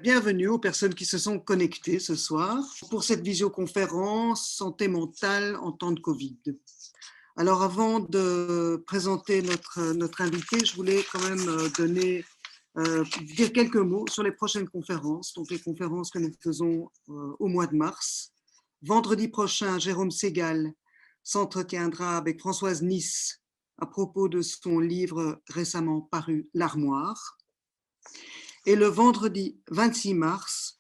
Bienvenue aux personnes qui se sont connectées ce soir pour cette visioconférence santé mentale en temps de Covid. Alors avant de présenter notre invité, je voulais quand même dire quelques mots sur les prochaines conférences, donc les conférences que nous faisons au mois de mars. Vendredi prochain, Jérôme Ségal s'entretiendra avec Françoise Nice à propos de son livre récemment paru, L'Armoire. Et le vendredi 26 mars,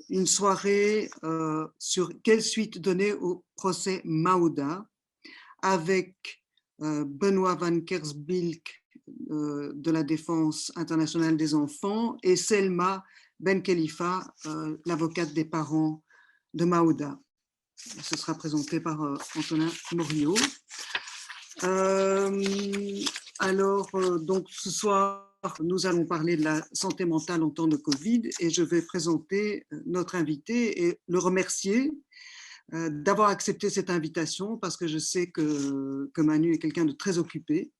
une soirée sur quelle suite donner au procès Maouda avec Benoît van Kersbilk de la Défense internationale des enfants et Selma Ben Khalifa, l'avocate des parents de Maouda. Ce sera présenté par Antonin Morio. Donc ce soir, nous allons parler de la santé mentale en temps de Covid et je vais présenter notre invité et le remercier d'avoir accepté cette invitation parce que je sais que Manu est quelqu'un de très occupé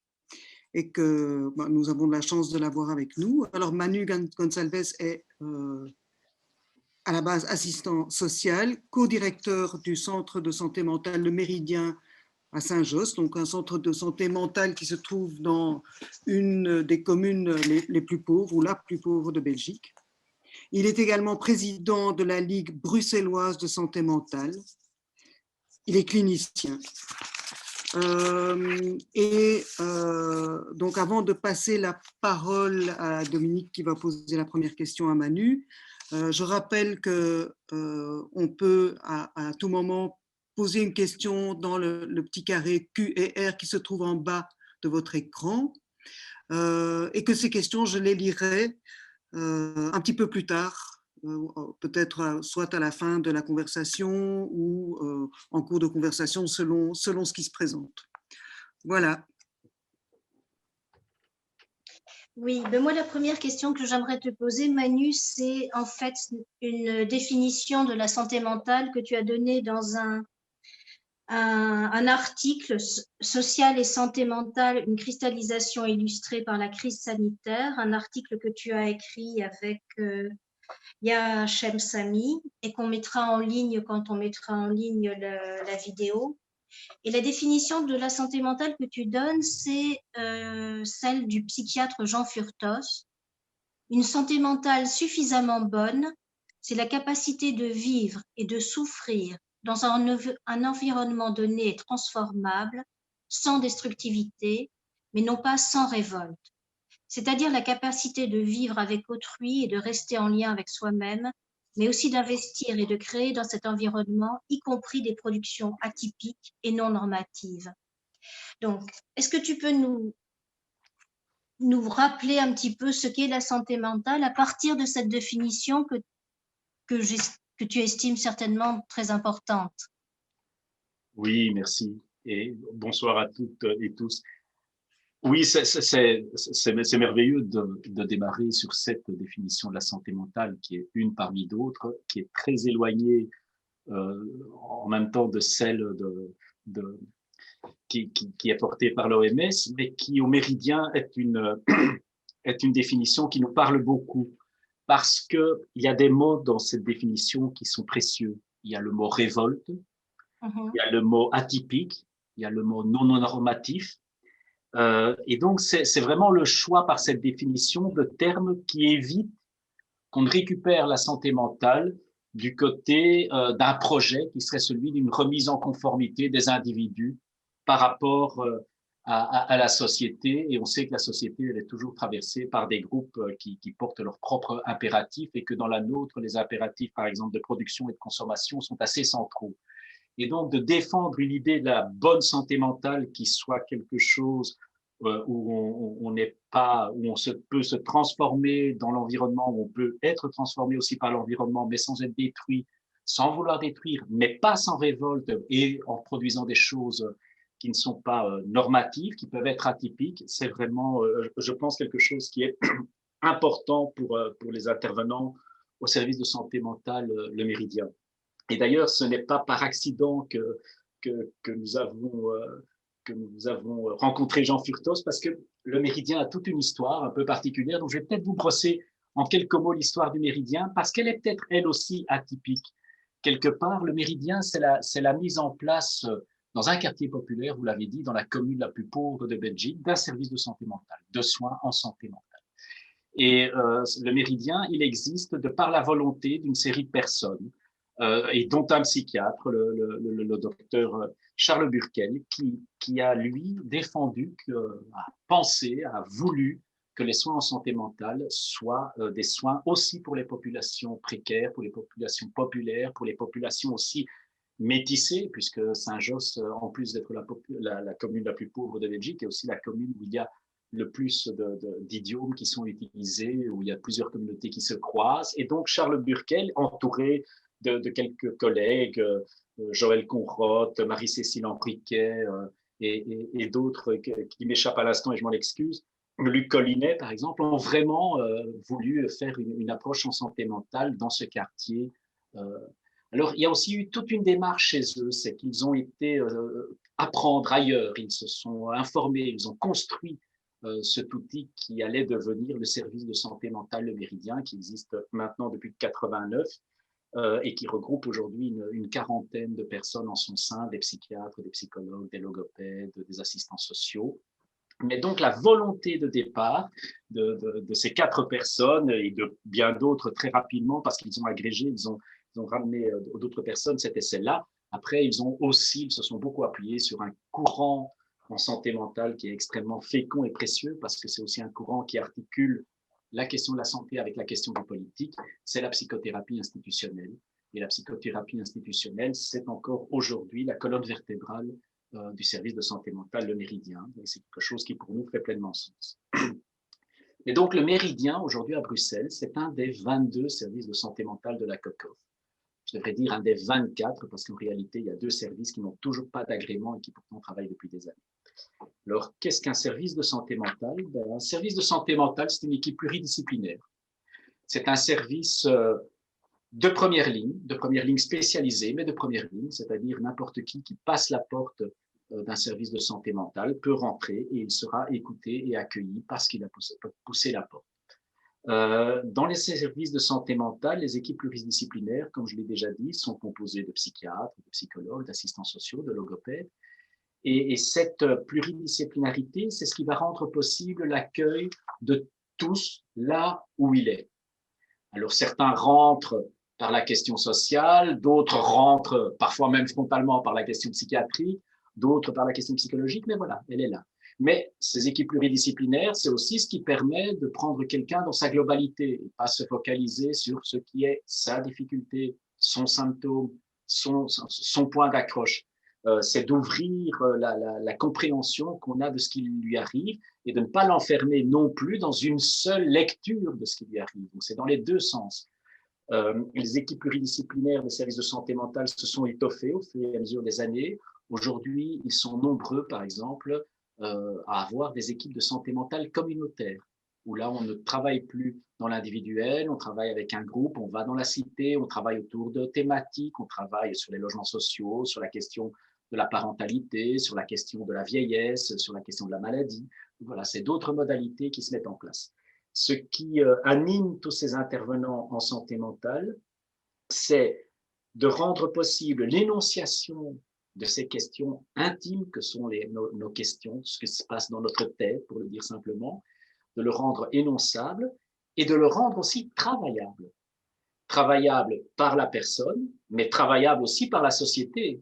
et que nous avons de la chance de l'avoir avec nous. Alors Manu Gonçalves est à la base assistant social, co-directeur du centre de santé mentale Le Méridien à Saint-Josse, donc un centre de santé mentale qui se trouve dans une des communes les plus pauvres ou la plus pauvre de Belgique. Il est également président de la Ligue bruxelloise de santé mentale. Il est clinicien. Donc avant de passer la parole à Dominique qui va poser la première question à Manu, je rappelle qu'on peut à tout moment poser une question dans le petit carré Q et R qui se trouve en bas de votre écran et que ces questions, je les lirai un petit peu plus tard, peut-être soit à la fin de la conversation ou en cours de conversation selon ce qui se présente. Voilà. Oui, ben moi la première question que j'aimerais te poser, Manu, c'est en fait une définition de la santé mentale que tu as donnée dans un article social et santé mentale, une cristallisation illustrée par la crise sanitaire, un article que tu as écrit avec Yachem Sami et qu'on mettra en ligne quand on mettra en ligne la vidéo. Et la définition de la santé mentale que tu donnes, c'est celle du psychiatre Jean Furtos. Une santé mentale suffisamment bonne, c'est la capacité de vivre et de souffrir dans un environnement donné et transformable, sans destructivité, mais non pas sans révolte. C'est-à-dire la capacité de vivre avec autrui et de rester en lien avec soi-même, mais aussi d'investir et de créer dans cet environnement, y compris des productions atypiques et non normatives. Donc, est-ce que tu peux nous rappeler un petit peu ce qu'est la santé mentale à partir de cette définition que tu estimes certainement très importante? Oui, merci. Et bonsoir à toutes et tous. Oui, c'est merveilleux de démarrer sur cette définition de la santé mentale qui est une parmi d'autres, qui est très éloignée en même temps de celle qui est portée par l'OMS, mais qui au Méridien est une définition qui nous parle beaucoup parce que il y a des mots dans cette définition qui sont précieux. Il y a le mot révolte, il y a le mot atypique, il y a le mot non normatif. Et donc, c'est vraiment le choix par cette définition de termes qui évite qu'on ne récupère la santé mentale du côté d'un projet qui serait celui d'une remise en conformité des individus par rapport à la société. Et on sait que la société, elle est toujours traversée par des groupes qui portent leurs propres impératifs et que dans la nôtre, les impératifs, par exemple, de production et de consommation sont assez centraux. Et donc, de défendre une idée de la bonne santé mentale qui soit quelque chose où on n'est pas, où peut se transformer dans l'environnement, où on peut être transformé aussi par l'environnement, mais sans être détruit, sans vouloir détruire, mais pas sans révolte et en produisant des choses qui ne sont pas normatives, qui peuvent être atypiques. C'est vraiment, je pense, quelque chose qui est important pour les intervenants au service de santé mentale, le Méridien. Et d'ailleurs, ce n'est pas par accident que nous avons rencontré Jean Furtos, parce que le Méridien a toute une histoire un peu particulière, donc je vais peut-être vous brosser en quelques mots l'histoire du méridien, parce qu'elle est peut-être elle aussi atypique. Quelque part, le méridien, c'est la mise en place dans un quartier populaire, vous l'avez dit, dans la commune la plus pauvre de Belgique, d'un service de santé mentale, de soins en santé mentale. Et le méridien, il existe de par la volonté d'une série de personnes, et dont un psychiatre, le docteur Charles Burkel, qui a, lui, défendu, a pensé, a voulu que les soins en santé mentale soient des soins aussi pour les populations précaires, pour les populations populaires, pour les populations aussi métissées, puisque Saint-Josse, en plus d'être la commune la plus pauvre de Belgique, est aussi la commune où il y a le plus d'idiomes qui sont utilisés, où il y a plusieurs communautés qui se croisent. Et donc, Charles Burkel, entouré de quelques collègues, Joël Conroth, Marie-Cécile Henriquet et d'autres qui m'échappent à l'instant et je m'en excuse, Luc Collinet, par exemple, ont vraiment voulu faire une approche en santé mentale dans ce quartier. Alors, il y a aussi eu toute une démarche chez eux, c'est qu'ils ont été apprendre ailleurs, ils se sont informés, ils ont construit cet outil qui allait devenir le service de santé mentale Le Méridien, qui existe maintenant depuis 89 et qui regroupe aujourd'hui une quarantaine de personnes en son sein, des psychiatres, des psychologues, des logopèdes, des assistants sociaux. Mais donc la volonté de départ de ces 4 personnes et de bien d'autres très rapidement, parce qu'ils ont agrégé, ils ont ramené d'autres personnes, c'était celle-là. Après, ils se sont beaucoup appuyés sur un courant en santé mentale qui est extrêmement fécond et précieux, parce que c'est aussi un courant qui articule la question de la santé avec la question du politique, c'est la psychothérapie institutionnelle. Et la psychothérapie institutionnelle, c'est encore aujourd'hui la colonne vertébrale du service de santé mentale, le Méridien. Et c'est quelque chose qui, pour nous, fait pleinement sens. Et donc, le Méridien, aujourd'hui à Bruxelles, c'est un des 22 services de santé mentale de la COCOF. Je devrais dire un des 24, parce qu'en réalité, il y a 2 services qui n'ont toujours pas d'agrément et qui pourtant travaillent depuis des années. Alors, qu'est-ce qu'un service de santé mentale? Un service de santé mentale, c'est une équipe pluridisciplinaire. C'est un service de première ligne spécialisée, mais de première ligne, c'est-à-dire n'importe qui passe la porte d'un service de santé mentale peut rentrer et il sera écouté et accueilli parce qu'il a poussé la porte. Dans les services de santé mentale, les équipes pluridisciplinaires, comme je l'ai déjà dit, sont composées de psychiatres, de psychologues, d'assistants sociaux, de logopèdes. Et cette pluridisciplinarité, c'est ce qui va rendre possible l'accueil de tous là où il est. Alors certains rentrent par la question sociale, d'autres rentrent parfois même frontalement par la question psychiatrique, d'autres par la question psychologique, mais voilà, elle est là. Mais ces équipes pluridisciplinaires, c'est aussi ce qui permet de prendre quelqu'un dans sa globalité et pas se focaliser sur ce qui est sa difficulté, son symptôme, son point d'accroche. C'est d'ouvrir la compréhension qu'on a de ce qui lui arrive et de ne pas l'enfermer non plus dans une seule lecture de ce qui lui arrive. Donc, c'est dans les 2 sens. Les équipes pluridisciplinaires des services de santé mentale se sont étoffées au fur et à mesure des années. Aujourd'hui, ils sont nombreux, par exemple, à avoir des équipes de santé mentale communautaires, où là, on ne travaille plus dans l'individuel, on travaille avec un groupe, on va dans la cité, on travaille autour de thématiques, on travaille sur les logements sociaux, sur la question de la parentalité, sur la question de la vieillesse, sur la question de la maladie. Voilà, c'est d'autres modalités qui se mettent en place. Ce qui anime tous ces intervenants en santé mentale, c'est de rendre possible l'énonciation de ces questions intimes que sont nos questions, ce qui se passe dans notre tête, pour le dire simplement, de le rendre énonçable et de le rendre aussi travaillable. Travaillable par la personne, mais travaillable aussi par la société.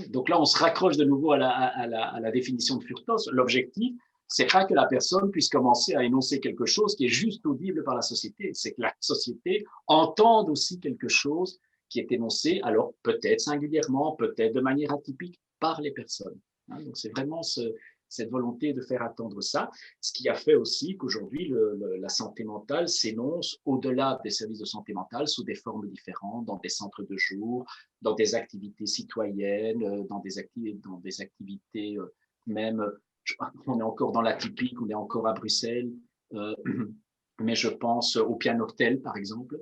Donc là, on se raccroche de nouveau à la définition de Furtos. L'objectif, c'est pas que la personne puisse commencer à énoncer quelque chose qui est juste audible par la société, c'est que la société entende aussi quelque chose qui est énoncé, alors peut-être singulièrement, peut-être de manière atypique, par les personnes. Donc c'est vraiment cette volonté de faire attendre ça, ce qui a fait aussi qu'aujourd'hui, la santé mentale s'énonce au-delà des services de santé mentale sous des formes différentes, dans des centres de jour, dans des activités citoyennes, dans des activités même, on est encore dans l'atypique, on est encore à Bruxelles, mais je pense au Pianotel, par exemple.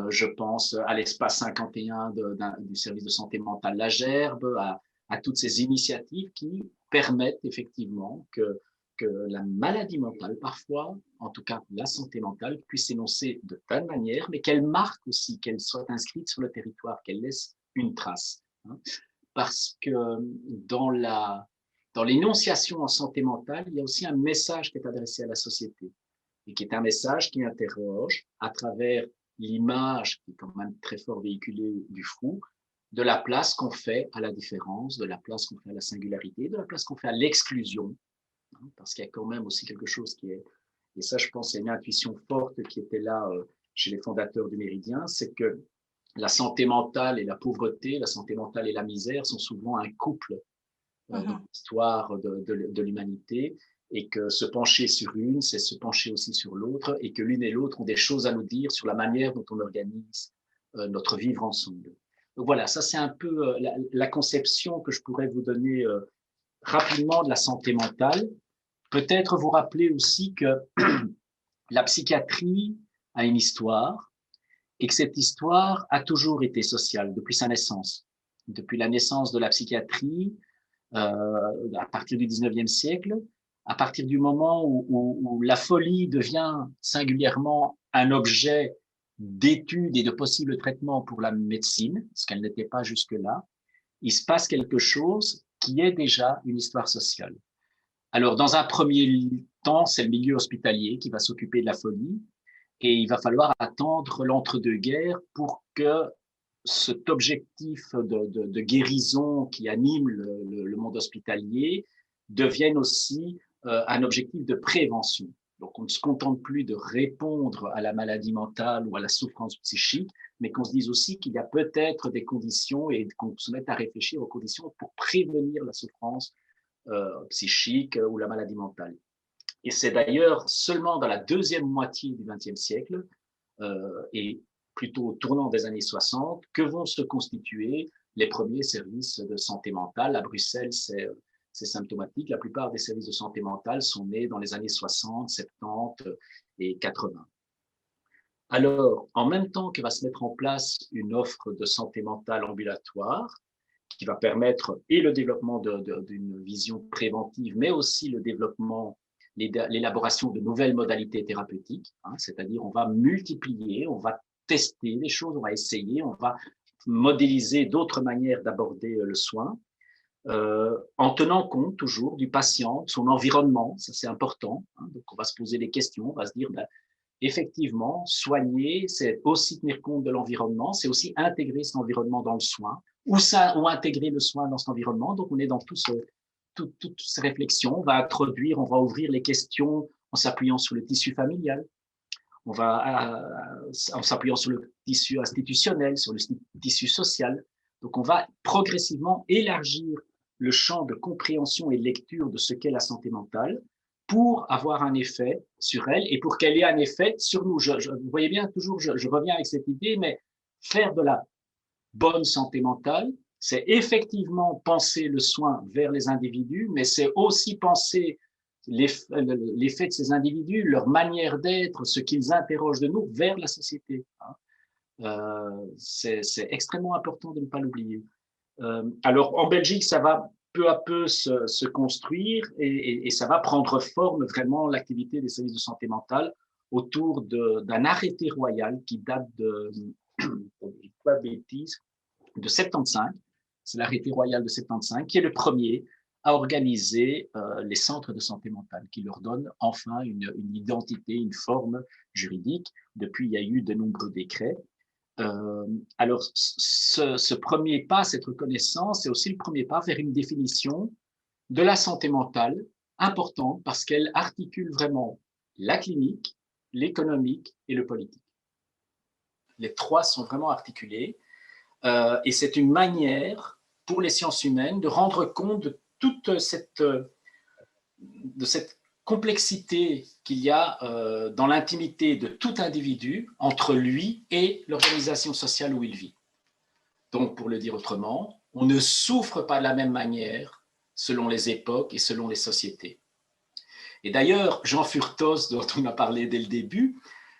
Je pense à l'espace 51 du service de santé mentale La Gerbe, à toutes ces initiatives qui permettent effectivement que que la maladie mentale, parfois, en tout cas la santé mentale, puisse s'énoncer de telle manière, mais qu'elle marque aussi, qu'elle soit inscrite sur le territoire, qu'elle laisse une trace. Hein. Parce que dans l'énonciation en santé mentale, il y a aussi un message qui est adressé à la société et qui est un message qui interroge à travers l'image qui est quand même très fort véhiculée du fou, de la place qu'on fait à la différence, de la place qu'on fait à la singularité, de la place qu'on fait à l'exclusion, hein, parce qu'il y a quand même aussi quelque chose qui est, et ça je pense c'est une intuition forte qui était là chez les fondateurs du Méridien, c'est que la santé mentale et la pauvreté, la santé mentale et la misère sont souvent un couple dans l'histoire de l'humanité, et que se pencher sur une, c'est se pencher aussi sur l'autre, et que l'une et l'autre ont des choses à nous dire sur la manière dont on organise notre vivre ensemble. Donc voilà, ça c'est un peu la conception que je pourrais vous donner rapidement de la santé mentale. Peut-être vous rappeler aussi que la psychiatrie a une histoire, et que cette histoire a toujours été sociale depuis sa naissance. Depuis la naissance de la psychiatrie, à partir du 19e siècle, à partir du moment où la folie devient singulièrement un objet d'étude et de possible traitement pour la médecine, ce qu'elle n'était pas jusque-là, il se passe quelque chose qui est déjà une histoire sociale. Alors, dans un premier temps, c'est le milieu hospitalier qui va s'occuper de la folie, et il va falloir attendre l'entre-deux-guerres pour que cet objectif de guérison qui anime le monde hospitalier devienne aussi un objectif de prévention. Donc, on ne se contente plus de répondre à la maladie mentale ou à la souffrance psychique, mais qu'on se dise aussi qu'il y a peut-être des conditions et qu'on se mette à réfléchir aux conditions pour prévenir la souffrance psychique ou la maladie mentale. Et c'est d'ailleurs seulement dans la deuxième moitié du XXe siècle, et plutôt au tournant des années 60, que vont se constituer les premiers services de santé mentale. À Bruxelles, c'est symptomatique. La plupart des services de santé mentale sont nés dans les années 60, 70 et 80. Alors, en même temps que va se mettre en place une offre de santé mentale ambulatoire, qui va permettre et le développement d'une vision préventive, mais aussi le développement, l'élaboration de nouvelles modalités thérapeutiques, hein, c'est-à-dire on va multiplier, on va tester les choses, on va essayer, on va modéliser d'autres manières d'aborder le soin, en tenant compte toujours du patient, de son environnement, ça c'est important, hein, donc on va se poser des questions, on va se dire, ben, effectivement, soigner, c'est aussi tenir compte de l'environnement, c'est aussi intégrer cet environnement dans le soin, ou intégrer le soin dans cet environnement. Donc, on est dans toutes ces réflexions. On va introduire, on va ouvrir les questions en s'appuyant sur le tissu familial, en s'appuyant sur le tissu institutionnel, sur le tissu social. Donc, on va progressivement élargir le champ de compréhension et de lecture de ce qu'est la santé mentale pour avoir un effet sur elle et pour qu'elle ait un effet sur nous. Vous voyez bien, toujours, je reviens avec cette idée, mais faire de la bonne santé mentale, c'est effectivement penser le soin vers les individus, mais c'est aussi penser l'effet de ces individus, leur manière d'être, ce qu'ils interrogent de nous vers la société. C'est extrêmement important de ne pas l'oublier. Alors, en Belgique, ça va peu à peu se construire et ça va prendre forme vraiment l'activité des services de santé mentale autour d'un arrêté royal qui date pas de bêtises, de 75. C'est l'arrêté royal de 75 qui est le premier à organiser les centres de santé mentale, qui leur donne enfin une identité, une forme juridique. Depuis, il y a eu de nombreux décrets. Alors, ce premier pas, cette reconnaissance, c'est aussi le premier pas vers une définition de la santé mentale importante parce qu'elle articule vraiment la clinique, l'économique et le politique. Les trois sont vraiment articulés et c'est une manière pour les sciences humaines de rendre compte de toute cette complexité qu'il y a dans l'intimité de tout individu entre lui et l'organisation sociale où il vit. Donc, pour le dire autrement, on ne souffre pas de la même manière selon les époques et selon les sociétés. Et d'ailleurs, Jean Furtos, dont on a parlé dès le début,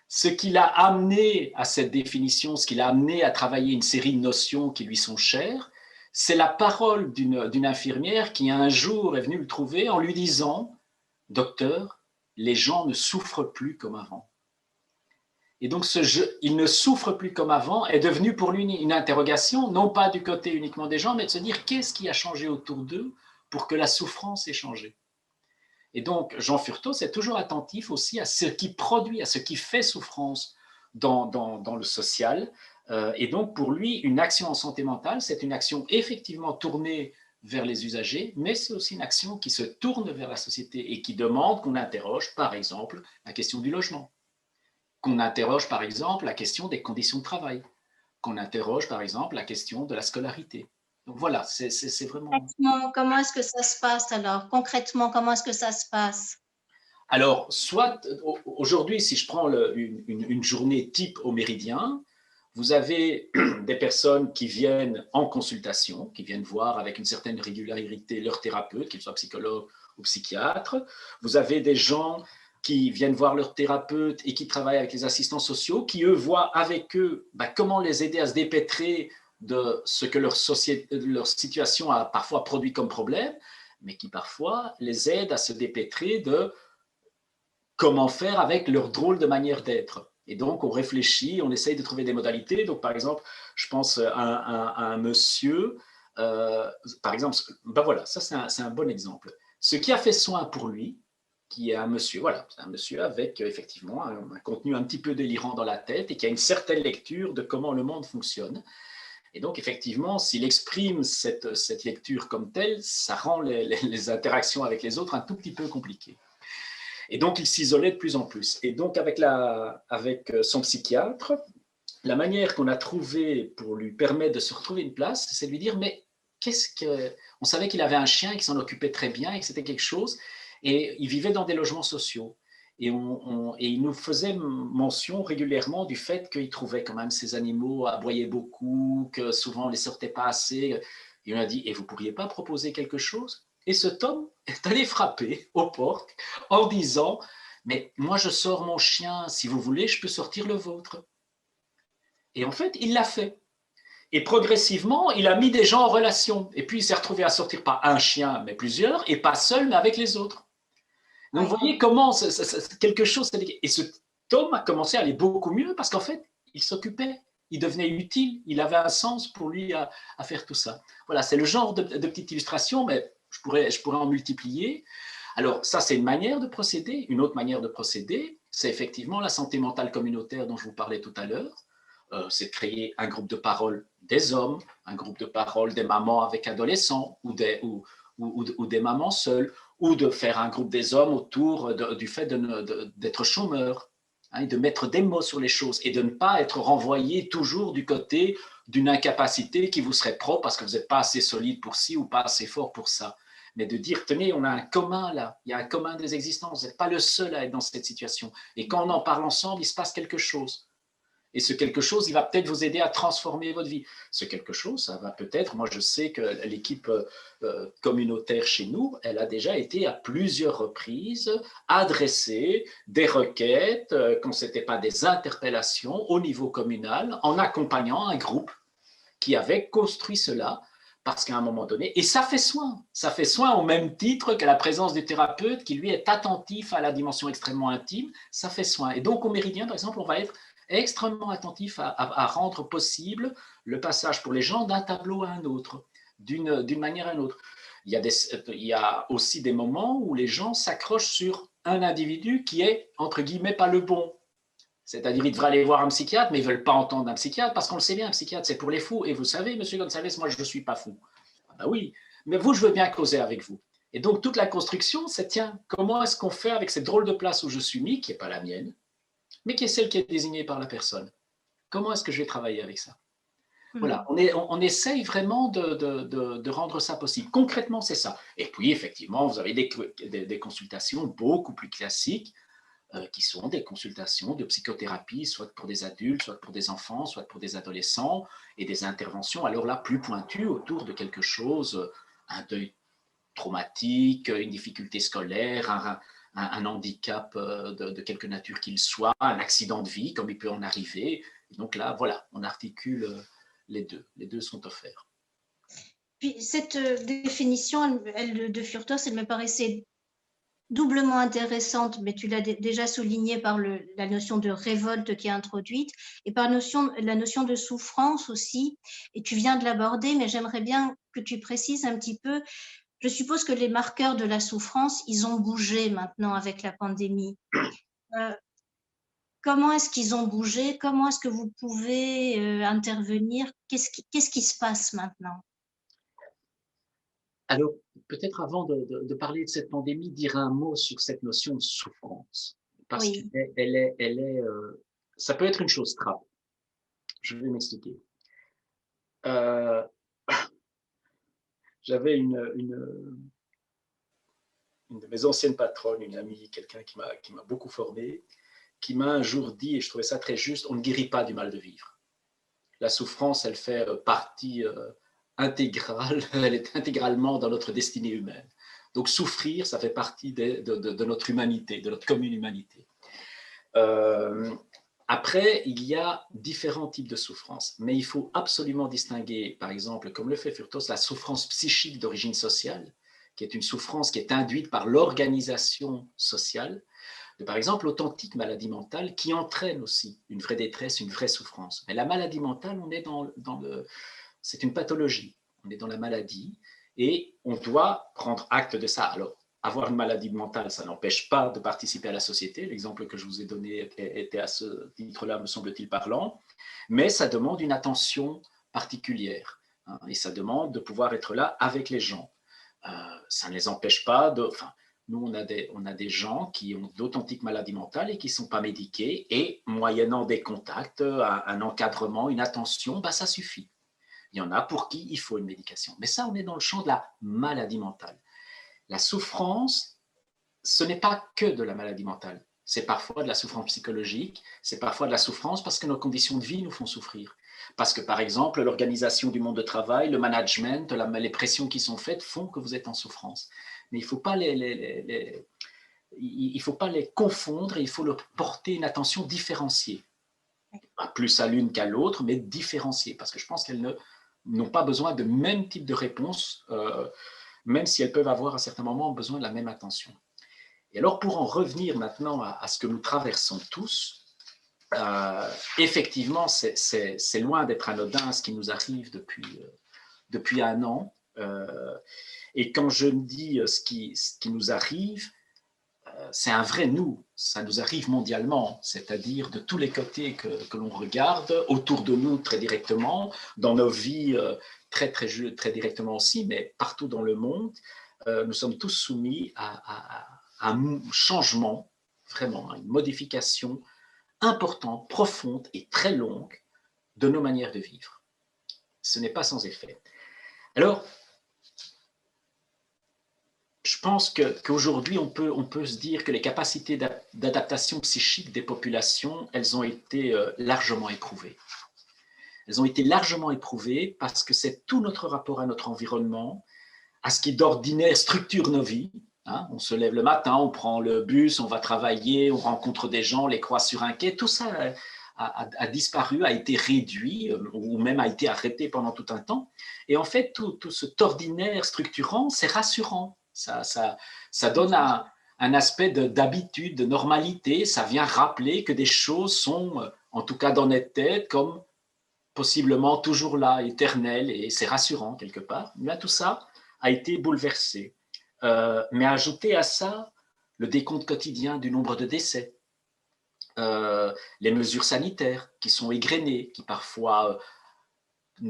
ce qui l'a amené à cette définition, ce qui l'a amené à travailler une série de notions qui lui sont chères, c'est la parole d'une infirmière qui un jour est venue le trouver en lui disant docteur, les gens ne souffrent plus comme avant. Et donc, ce jeu, il ne souffre plus comme avant, est devenu pour lui une interrogation, non pas du côté uniquement des gens, mais de se dire qu'est-ce qui a changé autour d'eux pour que la souffrance ait changé. Et donc, Jean Furtos est toujours attentif aussi à ce qui produit, à ce qui fait souffrance dans le social. Et donc, pour lui, une action en santé mentale, c'est une action effectivement tournée vers les usagers, mais c'est aussi une action qui se tourne vers la société et qui demande qu'on interroge, par exemple, la question du logement, qu'on interroge, par exemple, la question des conditions de travail, qu'on interroge, par exemple, la question de la scolarité. Donc voilà, c'est vraiment… Concrètement, comment est-ce que ça se passe alors? Concrètement, comment est-ce que ça se passe? Alors, soit aujourd'hui, si je prends une journée type au Méridien, vous avez des personnes qui viennent en consultation, qui viennent voir avec une certaine régularité leur thérapeute, qu'ils soient psychologues ou psychiatres. Vous avez des gens qui viennent voir leur thérapeute et qui travaillent avec les assistants sociaux, qui eux voient avec eux comment les aider à se dépêtrer de ce que leur situation a parfois produit comme problème, mais qui parfois les aident à se dépêtrer de comment faire avec leur drôle de manière d'être. Et donc, on réfléchit, on essaye de trouver des modalités. Donc, par exemple, je pense à un monsieur, par exemple, ben voilà, ça c'est un bon exemple. Ce qui a fait soin pour lui, qui est un monsieur, voilà, un monsieur avec effectivement un contenu un petit peu délirant dans la tête et qui a une certaine lecture de comment le monde fonctionne. Et donc, effectivement, s'il exprime cette lecture comme telle, ça rend les interactions avec les autres un tout petit peu compliquées. Et donc, il s'isolait de plus en plus. Et donc, avec son psychiatre, la manière qu'on a trouvée pour lui permettre de se retrouver une place, c'est de lui dire, mais qu'est-ce que… On savait qu'il avait un chien qui s'en occupait très bien et que c'était quelque chose. Et il vivait dans des logements sociaux. Et il nous faisait mention régulièrement du fait qu'il trouvait quand même ces animaux aboyaient beaucoup, que souvent on ne les sortait pas assez. Et on a dit, et vous ne pourriez pas proposer quelque chose? Et ce Tom est allé frapper aux portes en disant, mais moi je sors mon chien, si vous voulez, je peux sortir le vôtre. Et en fait, il l'a fait. Et progressivement, il a mis des gens en relation. Et puis, il s'est retrouvé à sortir pas un chien, mais plusieurs, et pas seul, mais avec les autres. Donc, vous voyez comment quelque chose… Et ce Tom a commencé à aller beaucoup mieux parce qu'en fait, il s'occupait, il devenait utile, il avait un sens pour lui à faire tout ça. Voilà, c'est le genre de petite illustration, mais je pourrais en multiplier. Alors, ça, c'est une manière de procéder. Une autre manière de procéder, c'est effectivement la santé mentale communautaire dont je vous parlais tout à l'heure. C'est de créer un groupe de parole des hommes, un groupe de parole des mamans avec adolescents ou des mamans seules, ou de faire un groupe des hommes autour du fait d'être chômeur, et de mettre des mots sur les choses et de ne pas être renvoyé toujours du côté d'une incapacité qui vous serait propre parce que vous n'êtes pas assez solide pour ci ou pas assez fort pour ça. Mais de dire, tenez, on a un commun là, il y a un commun des existences, vous n'êtes pas le seul à être dans cette situation. Et quand on en parle ensemble, il se passe quelque chose. Et ce quelque chose, il va peut-être vous aider à transformer votre vie. Ce quelque chose, ça va peut-être, moi je sais que l'équipe communautaire chez nous, elle a déjà été à plusieurs reprises adresser des requêtes, quand ce n'était pas des interpellations au niveau communal, en accompagnant un groupe qui avait construit cela, parce qu'à un moment donné, et ça fait soin au même titre que la présence du thérapeute qui lui est attentif à la dimension extrêmement intime, ça fait soin. Et donc au Méridien, par exemple, on va être extrêmement attentif à rendre possible le passage pour les gens d'un tableau à un autre, d'une manière à une autre. Il y a aussi des moments où les gens s'accrochent sur un individu qui est, entre guillemets, pas le bon. C'est-à-dire, ils devraient aller voir un psychiatre, mais ils ne veulent pas entendre un psychiatre, parce qu'on le sait bien, un psychiatre, c'est pour les fous. Et vous savez, monsieur Gonzalez, moi, je ne suis pas fou. Ah ben oui, mais vous, je veux bien causer avec vous. Et donc, toute la construction, c'est, tiens, comment est-ce qu'on fait avec cette drôle de place où je suis mis, qui n'est pas la mienne, mais qui est celle qui est désignée par la personne? Comment est-ce que je vais travailler avec ça? Voilà, on essaye vraiment de rendre ça possible. Concrètement, c'est ça. Et puis, effectivement, vous avez des consultations beaucoup plus classiques, qui sont des consultations de psychothérapie, soit pour des adultes, soit pour des enfants, soit pour des adolescents, et des interventions, alors là, plus pointues autour de quelque chose, un deuil traumatique, une difficulté scolaire, un handicap de quelque nature qu'il soit, un accident de vie, comme il peut en arriver. Et donc là, voilà, on articule les deux. Les deux sont offerts. Puis cette définition de Furtos, elle me paraissait doublement intéressante, mais tu l'as déjà souligné par la notion de révolte qui est introduite et par la notion de souffrance aussi. Et tu viens de l'aborder, mais j'aimerais bien que tu précises un petit peu. Je suppose que les marqueurs de la souffrance, ils ont bougé maintenant avec la pandémie. Comment est-ce qu'ils ont bougé? Comment est-ce que vous pouvez intervenir? Qu'est-ce qui se passe maintenant? Alors, peut-être avant de parler de cette pandémie, dire un mot sur cette notion de souffrance, parce Oui, qu'ça peut être une chose grave. Je vais m'expliquer. Euh, J'avais une de mes anciennes patronnes, une amie, quelqu'un qui m'a beaucoup formé, qui m'a un jour dit, et je trouvais ça très juste, on ne guérit pas du mal de vivre. La souffrance, elle fait partie intégrale, elle est intégralement dans notre destinée humaine. Donc souffrir, ça fait partie de notre humanité, de notre commune humanité. Après, il y a différents types de souffrance, mais il faut absolument distinguer, par exemple, comme le fait Furtos, la souffrance psychique d'origine sociale, qui est une souffrance qui est induite par l'organisation sociale, de, par exemple, l'authentique maladie mentale qui entraîne aussi une vraie détresse, une vraie souffrance. Mais la maladie mentale, on est c'est une pathologie, on est dans la maladie et on doit prendre acte de ça. Alors, avoir une maladie mentale, ça n'empêche pas de participer à la société. L'exemple que je vous ai donné était à ce titre-là, me semble-t-il, parlant. Mais ça demande une attention particulière. Hein, et ça demande de pouvoir être là avec les gens. Ça ne les empêche pas de... Enfin, nous, on a des gens qui ont d'authentiques maladies mentales et qui ne sont pas médiqués. Et moyennant des contacts, un encadrement, une attention, bah, ça suffit. Il y en a pour qui il faut une médication. Mais ça, on est dans le champ de la maladie mentale. La souffrance, ce n'est pas que de la maladie mentale. C'est parfois de la souffrance psychologique, c'est parfois de la souffrance parce que nos conditions de vie nous font souffrir. Parce que, par exemple, l'organisation du monde de travail, le management, les pressions qui sont faites font que vous êtes en souffrance. Mais il ne faut pas il faut pas les confondre, il faut leur porter une attention différenciée. Pas plus à l'une qu'à l'autre, mais différenciée, parce que je pense qu'elles n'ont pas besoin de même type de réponse, même si elles peuvent avoir à certains moments besoin de la même attention. Et alors, pour en revenir maintenant à ce que nous traversons tous, effectivement, c'est loin d'être anodin ce qui nous arrive depuis un an. Et quand je me dis ce qui nous arrive, c'est un vrai nous, ça nous arrive mondialement, c'est-à-dire de tous les côtés que l'on regarde, autour de nous très directement, dans nos vies très directement aussi, mais partout dans le monde, nous sommes tous soumis à un changement, vraiment, à une modification importante, profonde et très longue de nos manières de vivre. Ce n'est pas sans effet. Alors, je pense qu'aujourd'hui, on peut se dire que les capacités d'adaptation psychique des populations, elles ont été largement éprouvées. Elles ont été largement éprouvées parce que c'est tout notre rapport à notre environnement, à ce qui d'ordinaire structure nos vies. Hein, on se lève le matin, on prend le bus, on va travailler, on rencontre des gens, on les croise sur un quai. Tout ça a disparu, a été réduit ou même a été arrêté pendant tout un temps. Et en fait, tout cet ordinaire structurant, c'est rassurant. Ça donne un aspect d'habitude, de normalité. Ça vient rappeler que des choses sont, en tout cas dans notre tête, comme possiblement toujours là, éternelles, et c'est rassurant quelque part. Mais tout ça a été bouleversé. Mais ajouter à ça le décompte quotidien du nombre de décès, les mesures sanitaires qui sont égrenées, qui parfois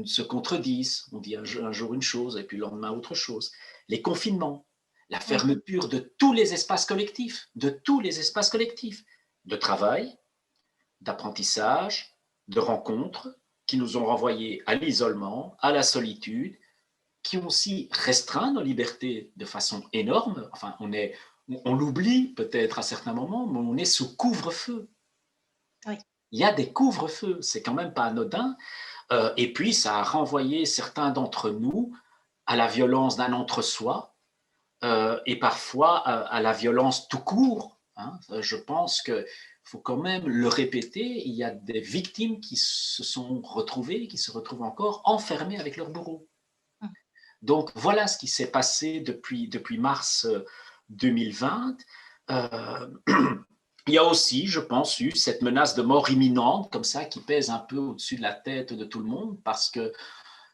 se contredisent. On dit un jour une chose et puis le lendemain autre chose. Les confinements, la fermeture de tous les espaces collectifs, de travail, d'apprentissage, de rencontres, qui nous ont renvoyés à l'isolement, à la solitude, qui ont aussi restreint nos libertés de façon énorme. Enfin, on l'oublie peut-être à certains moments, mais on est sous couvre-feu. Oui. Il y a des couvre-feux, c'est quand même pas anodin. Et puis, ça a renvoyé certains d'entre nous à la violence d'un entre-soi et parfois à la violence tout court. Hein. Je pense qu'il faut quand même le répéter, il y a des victimes qui se sont retrouvées, qui se retrouvent encore enfermées avec leur bourreau. Donc voilà ce qui s'est passé depuis mars 2020. Euh, il y a aussi, je pense, eu cette menace de mort imminente, comme ça, qui pèse un peu au-dessus de la tête de tout le monde, parce que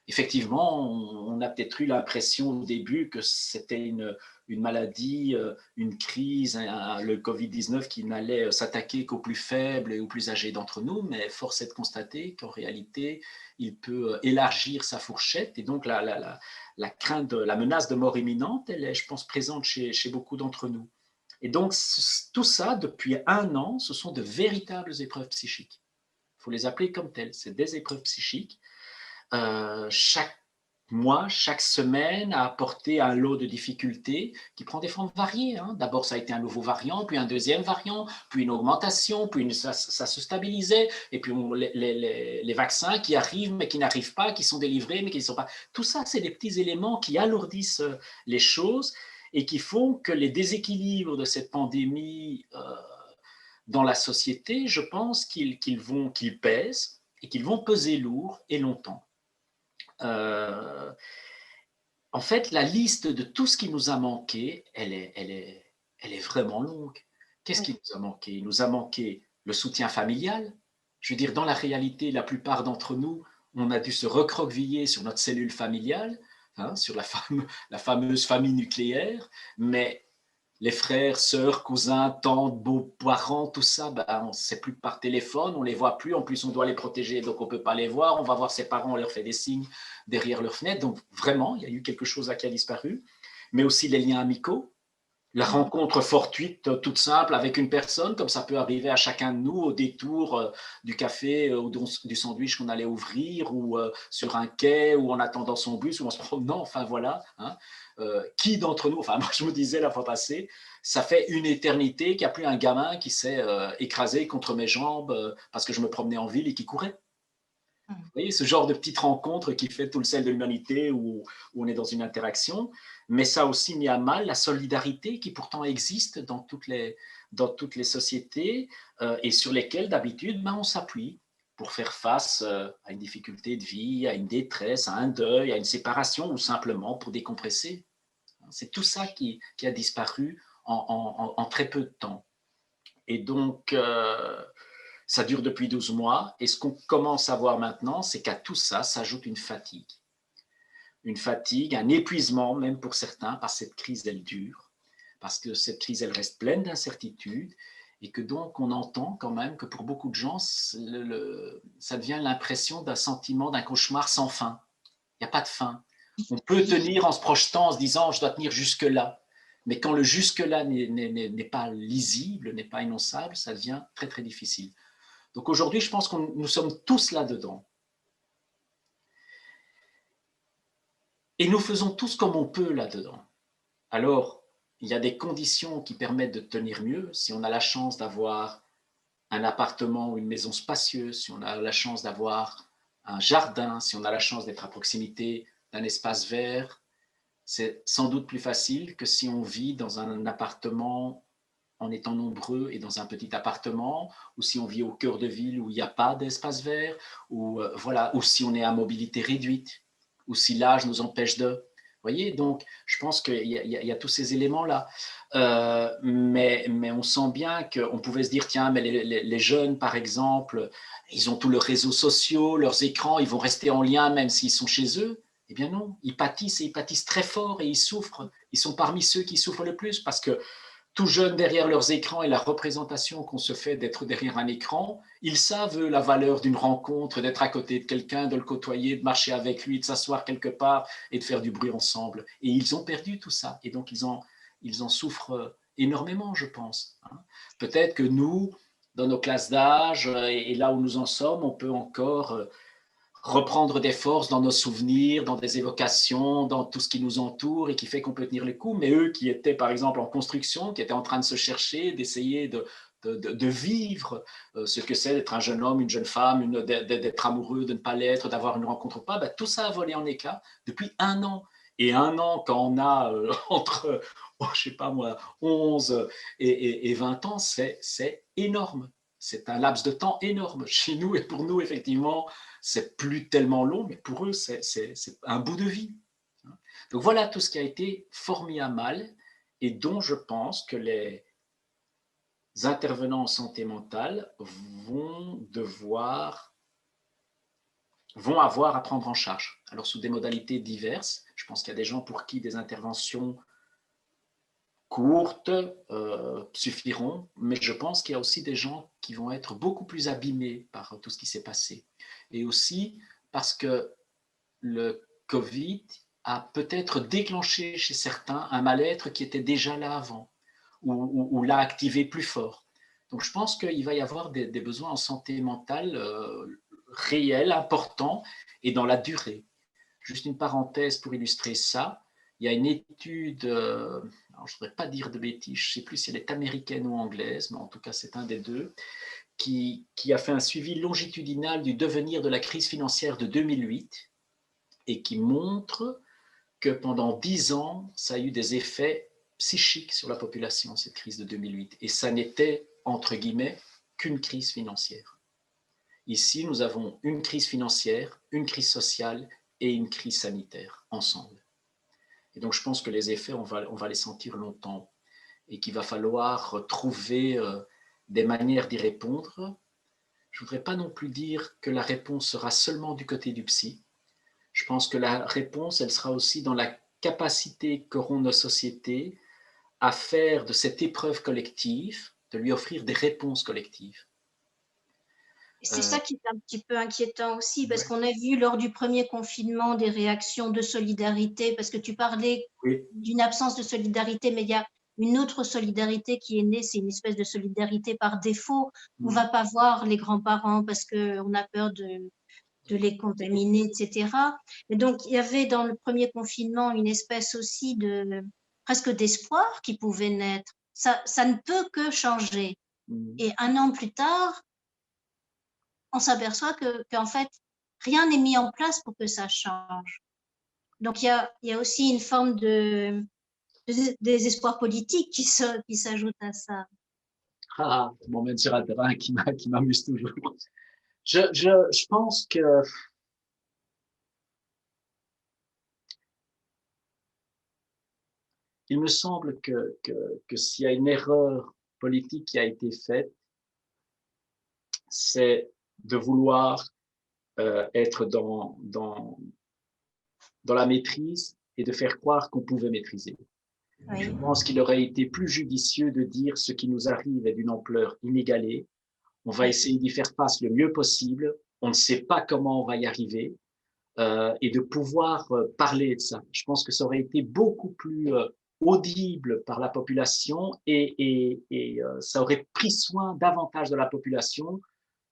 effectivement, on a peut-être eu l'impression au début que c'était une maladie, une crise, le Covid-19 qui n'allait s'attaquer qu'aux plus faibles et aux plus âgés d'entre nous, mais force est de constater qu'en réalité, il peut élargir sa fourchette et donc la crainte, la menace de mort imminente, elle est, je pense, présente chez beaucoup d'entre nous. Et donc, tout ça, depuis 1 an, ce sont de véritables épreuves psychiques. Il faut les appeler comme telles, c'est des épreuves psychiques. Chaque mois, chaque semaine a apporté un lot de difficultés qui prend des formes variées. Hein. D'abord, ça a été un nouveau variant, puis un deuxième variant, puis une augmentation, puis ça se stabilisait, et puis les vaccins qui arrivent mais qui n'arrivent pas, qui sont délivrés mais qui ne sont pas. Tout ça, c'est des petits éléments qui alourdissent les choses et qui font que les déséquilibres de cette pandémie dans la société, je pense qu'ils pèsent et qu'ils vont peser lourd et longtemps. En fait, la liste de tout ce qui nous a manqué, elle est vraiment longue. Qu'est-ce qui nous a manqué? Il nous a manqué le soutien familial. Je veux dire, dans la réalité, la plupart d'entre nous, on a dû se recroqueviller sur notre cellule familiale, hein, sur la fameuse famille nucléaire, mais les frères, sœurs, cousins, tantes, beaux-parents, tout ça, ben, on ne sait plus par téléphone, on ne les voit plus, en plus on doit les protéger, donc on ne peut pas les voir, on va voir ses parents, on leur fait des signes derrière leur fenêtre, donc vraiment, il y a eu quelque chose qui a disparu, mais aussi les liens amicaux, la rencontre fortuite, toute simple avec une personne, comme ça peut arriver à chacun de nous au détour du café ou du sandwich qu'on allait ouvrir, ou sur un quai, ou en attendant son bus, ou en se promenant, enfin voilà. Hein. Qui d'entre nous, enfin moi je me disais la fois passée, ça fait une éternité qu'il n'y a plus un gamin qui s'est écrasé contre mes jambes parce que je me promenais en ville et qui courait. Vous voyez, ce genre de petite rencontre qui fait tout le sel de l'humanité où on est dans une interaction, mais ça a aussi mis à mal la solidarité qui pourtant existe dans toutes les sociétés et sur lesquelles d'habitude on s'appuie pour faire face à une difficulté de vie, à une détresse, à un deuil, à une séparation ou simplement pour décompresser. C'est tout ça qui a disparu en très peu de temps. Et donc, ça dure depuis 12 mois. Et ce qu'on commence à voir maintenant, c'est qu'à tout ça s'ajoute une fatigue. Une fatigue, un épuisement, même pour certains, parce que cette crise, elle dure. Parce que cette crise, elle reste pleine d'incertitudes. Et que donc, on entend quand même que pour beaucoup de gens, ça devient l'impression d'un sentiment, d'un cauchemar sans fin. Il n'y a pas de fin. On peut tenir en se projetant, en se disant, je dois tenir jusque-là. Mais quand le jusque-là n'est pas lisible, n'est pas énonçable, ça devient très, très difficile. Donc aujourd'hui, je pense que nous sommes tous là-dedans. Et nous faisons tous comme on peut là-dedans. Alors, il y a des conditions qui permettent de tenir mieux. Si on a la chance d'avoir un appartement ou une maison spacieuse, si on a la chance d'avoir un jardin, si on a la chance d'être à proximité d'un espace vert, c'est sans doute plus facile que si on vit dans un appartement en étant nombreux et dans un petit appartement, ou si on vit au cœur de ville où il n'y a pas d'espace vert, ou, voilà, ou si on est à mobilité réduite, ou si l'âge nous empêche de. Vous voyez, donc je pense qu'il y a tous ces éléments-là. Mais on sent bien qu'on pouvait se dire, tiens, mais les jeunes, par exemple, ils ont tous leurs réseaux sociaux, leurs écrans, ils vont rester en lien même s'ils sont chez eux. Eh bien non, ils pâtissent et ils pâtissent très fort et ils souffrent. Ils sont parmi ceux qui souffrent le plus parce que tout jeunes derrière leurs écrans et la représentation qu'on se fait d'être derrière un écran, ils savent la valeur d'une rencontre, d'être à côté de quelqu'un, de le côtoyer, de marcher avec lui, de s'asseoir quelque part et de faire du bruit ensemble. Et ils ont perdu tout ça. Et donc, ils en souffrent énormément, je pense. Peut-être que nous, dans nos classes d'âge et là où nous en sommes, on peut encore reprendre des forces dans nos souvenirs, dans des évocations, dans tout ce qui nous entoure et qui fait qu'on peut tenir le coup. Mais eux qui étaient, par exemple, en construction, qui étaient en train de se chercher, d'essayer de vivre ce que c'est d'être un jeune homme, une jeune femme, d'être amoureux, de ne pas l'être, d'avoir une rencontre ou pas, ben, tout ça a volé en éclats depuis 1 an. Et 1 an, quand on a entre, je sais pas moi, 11 et 20 ans, c'est énorme. C'est un laps de temps énorme. Chez nous et pour nous, effectivement, c'est plus tellement long, mais pour eux, c'est un bout de vie. Donc voilà tout ce qui a été fort mis à mal et dont je pense que les intervenants en santé mentale vont avoir à prendre en charge. Alors, sous des modalités diverses, je pense qu'il y a des gens pour qui des interventions courtes suffiront, mais je pense qu'il y a aussi des gens qui vont être beaucoup plus abîmés par tout ce qui s'est passé. Et aussi parce que le Covid a peut-être déclenché chez certains un mal-être qui était déjà là avant, ou l'a activé plus fort. Donc je pense qu'il va y avoir des besoins en santé mentale réels, importants, et dans la durée. Juste une parenthèse pour illustrer ça, il y a une étude, alors je ne voudrais pas dire de bêtises, je ne sais plus si elle est américaine ou anglaise, mais en tout cas c'est un des deux, qui a fait un suivi longitudinal du devenir de la crise financière de 2008 et qui montre que pendant 10 ans, ça a eu des effets psychiques sur la population, cette crise de 2008. Et ça n'était, entre guillemets, qu'une crise financière. Ici, nous avons une crise financière, une crise sociale et une crise sanitaire ensemble. Et donc, je pense que les effets, on va les sentir longtemps et qu'il va falloir trouver des manières d'y répondre. Je ne voudrais pas non plus dire que la réponse sera seulement du côté du psy. Je pense que la réponse, elle sera aussi dans la capacité qu'auront nos sociétés à faire de cette épreuve collective, de lui offrir des réponses collectives. C'est ça qui est un petit peu inquiétant aussi, parce Ouais. qu'on a vu lors du premier confinement des réactions de solidarité, parce que tu parlais d'une absence de solidarité, mais il y a une autre solidarité qui est née, c'est une espèce de solidarité par défaut. On ne va pas voir les grands-parents parce qu'on a peur de les contaminer, etc. Et donc, il y avait dans le premier confinement une espèce aussi de presque d'espoir qui pouvait naître. Ça ne peut que changer. Et 1 an plus tard, on s'aperçoit qu'en fait, rien n'est mis en place pour que ça change. Donc, il y a aussi une forme de désespoir politique qui s'ajoute à ça. Ah, tu m'emmènes sur un terrain qui m'amuse toujours. Je pense que il me semble que s'il y a une erreur politique qui a été faite, c'est de vouloir être dans la maîtrise et de faire croire qu'on pouvait maîtriser. Oui. Je pense qu'il aurait été plus judicieux de dire ce qui nous arrive est d'une ampleur inégalée. On va essayer d'y faire face le mieux possible. On ne sait pas comment on va y arriver. Et de pouvoir parler de ça. Je pense que ça aurait été beaucoup plus audible par la population et ça aurait pris soin davantage de la population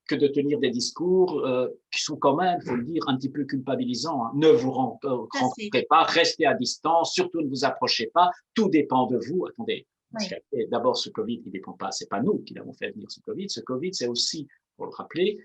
que de tenir des discours qui sont quand même, il faut le dire, un petit peu culpabilisants. Hein. Ne vous rencontrez pas, restez à distance, surtout ne vous approchez pas, tout dépend de vous. Attendez, d'abord ce Covid, il ne dépend pas, c'est pas nous qui l'avons fait venir ce Covid. Ce Covid, c'est aussi, pour le rappeler,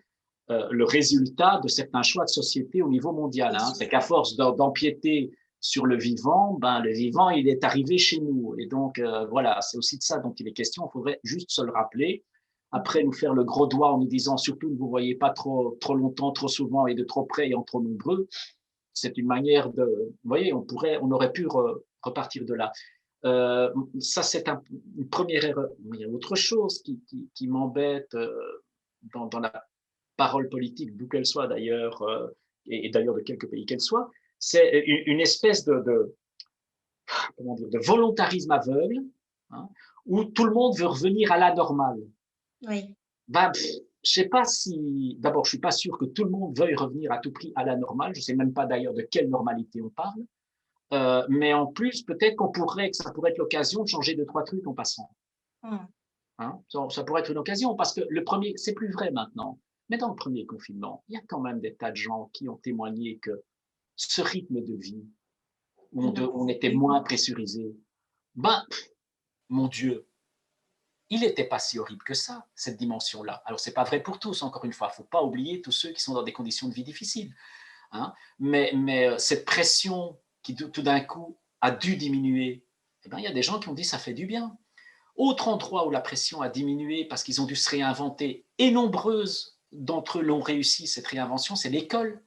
le résultat de certains choix de société au niveau mondial. Hein. C'est qu'à force d'empiéter sur le vivant, le vivant, il est arrivé chez nous. Et donc, voilà, c'est aussi de ça dont il est question. Il faudrait juste se le rappeler. Après, nous faire le gros doigt en nous disant surtout ne vous voyez pas trop longtemps, trop souvent et de trop près et en trop nombreux. C'est une manière de... Vous voyez, on aurait pu repartir de là. Ça, c'est une première erreur. Mais il y a autre chose qui m'embête dans la parole politique, d'où qu'elle soit d'ailleurs, et d'ailleurs de quelque pays qu'elle soit, c'est une espèce de volontarisme aveugle, hein, où tout le monde veut revenir à la normale. Oui. Je sais pas si, d'abord, je suis pas sûr que tout le monde veuille revenir à tout prix à la normale. Je sais même pas d'ailleurs de quelle normalité on parle. Mais en plus, peut-être que ça pourrait être l'occasion de changer 2-3 trucs en passant. Hein, ça pourrait être une occasion parce que le premier, c'est plus vrai maintenant. Mais dans le premier confinement, il y a quand même des tas de gens qui ont témoigné que ce rythme de vie, où on était moins pressurisé, mon Dieu, il n'était pas si horrible que ça, cette dimension-là. Alors, ce n'est pas vrai pour tous, encore une fois. Il ne faut pas oublier tous ceux qui sont dans des conditions de vie difficiles. Hein. Mais cette pression qui, tout d'un coup, a dû diminuer, il y a des gens qui ont dit ça fait du bien. Autre endroit où la pression a diminué parce qu'ils ont dû se réinventer, et nombreuses d'entre eux l'ont réussi, cette réinvention, c'est l'école.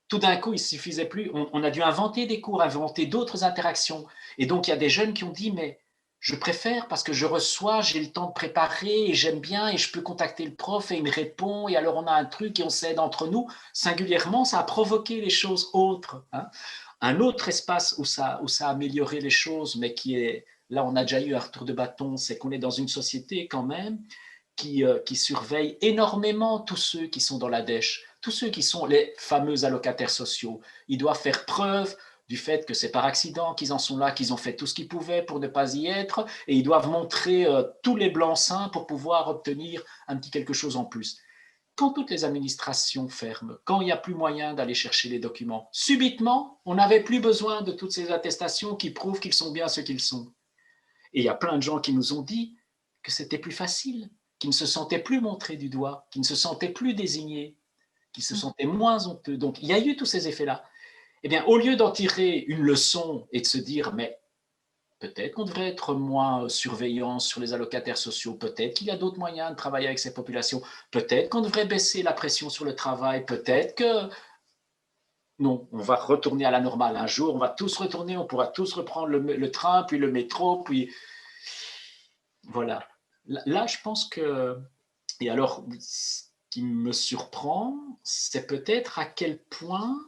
Tout d'un coup, il ne suffisait plus, on a dû inventer des cours, inventer d'autres interactions. Et donc, il y a des jeunes qui ont dit, mais Je préfère parce que je reçois, j'ai le temps de préparer et j'aime bien et je peux contacter le prof et il me répond et alors on a un truc et on s'aide entre nous. Singulièrement, ça a provoqué les choses autres. Hein. Un autre espace où ça a amélioré les choses, mais qui est, là on a déjà eu un retour de bâton, c'est qu'on est dans une société quand même qui surveille énormément tous ceux qui sont dans la dèche, tous ceux qui sont les fameux allocataires sociaux. Ils doivent faire preuve du fait que c'est par accident qu'ils en sont là, qu'ils ont fait tout ce qu'ils pouvaient pour ne pas y être, et ils doivent montrer tous les blancs-seings pour pouvoir obtenir un petit quelque chose en plus. Quand toutes les administrations ferment, quand il n'y a plus moyen d'aller chercher les documents, subitement, on n'avait plus besoin de toutes ces attestations qui prouvent qu'ils sont bien ce qu'ils sont. Et il y a plein de gens qui nous ont dit que c'était plus facile, qui ne se sentaient plus montrés du doigt, qui ne se sentaient plus désignés, qui se sentaient moins honteux. Donc, il y a eu tous ces effets-là. Eh bien, au lieu d'en tirer une leçon et de se dire, mais peut-être qu'on devrait être moins surveillant sur les allocataires sociaux, peut-être qu'il y a d'autres moyens de travailler avec ces populations, peut-être qu'on devrait baisser la pression sur le travail, peut-être que... Non, on va retourner à la normale. Un jour, on va tous retourner, on pourra tous reprendre le train, puis le métro, puis... Voilà. Là, je pense que... Et alors, ce qui me surprend, c'est peut-être à quel point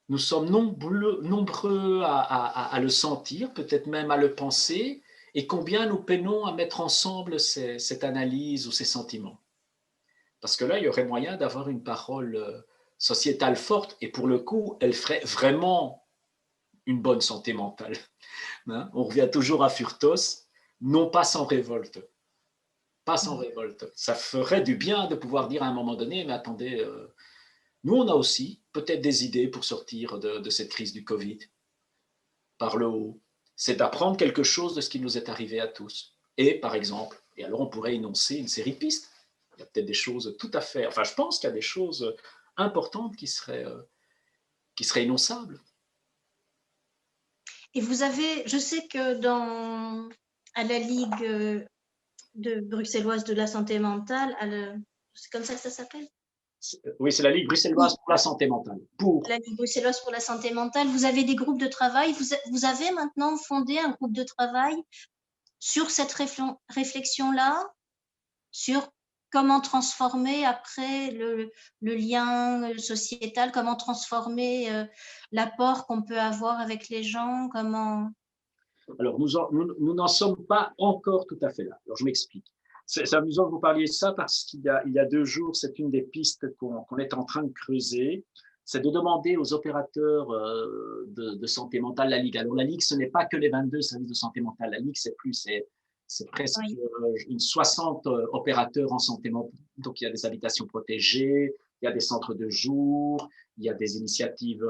nous sommes nombreux à le sentir, peut-être même à le penser, et combien nous peinons à mettre ensemble cette analyse ou ces sentiments. Parce que là, il y aurait moyen d'avoir une parole sociétale forte, et pour le coup, elle ferait vraiment une bonne santé mentale. Hein? On revient toujours à Furtos, non pas sans révolte. Pas sans révolte. Ça ferait du bien de pouvoir dire à un moment donné, mais attendez, nous on a aussi peut-être des idées pour sortir de cette crise du Covid par le haut. C'est d'apprendre quelque chose de ce qui nous est arrivé à tous. Et par exemple, et alors on pourrait énoncer une série de pistes. Il y a peut-être des choses tout à fait, enfin je pense qu'il y a des choses importantes qui seraient énonçables. Et vous avez, je sais que à la Ligue de bruxelloise de la santé mentale, c'est comme ça que ça s'appelle? Oui, c'est la Ligue bruxelloise pour la santé mentale. La Ligue bruxelloise pour la santé mentale. Vous avez des groupes de travail. Vous avez maintenant fondé un groupe de travail sur cette réflexion-là, sur comment transformer après le lien sociétal, comment transformer l'apport qu'on peut avoir avec les gens, comment... Alors, nous n'en sommes pas encore tout à fait là. Alors, je m'explique. C'est amusant que vous parliez de ça parce qu'il y a 2 jours, c'est une des pistes qu'on est en train de creuser. C'est de demander aux opérateurs de santé mentale, la Ligue. Alors, la Ligue, ce n'est pas que les 22 services de santé mentale. La Ligue, c'est plus, c'est presque une 60 opérateurs en santé mentale. Donc, il y a des habitations protégées, il y a des centres de jour, il y a des initiatives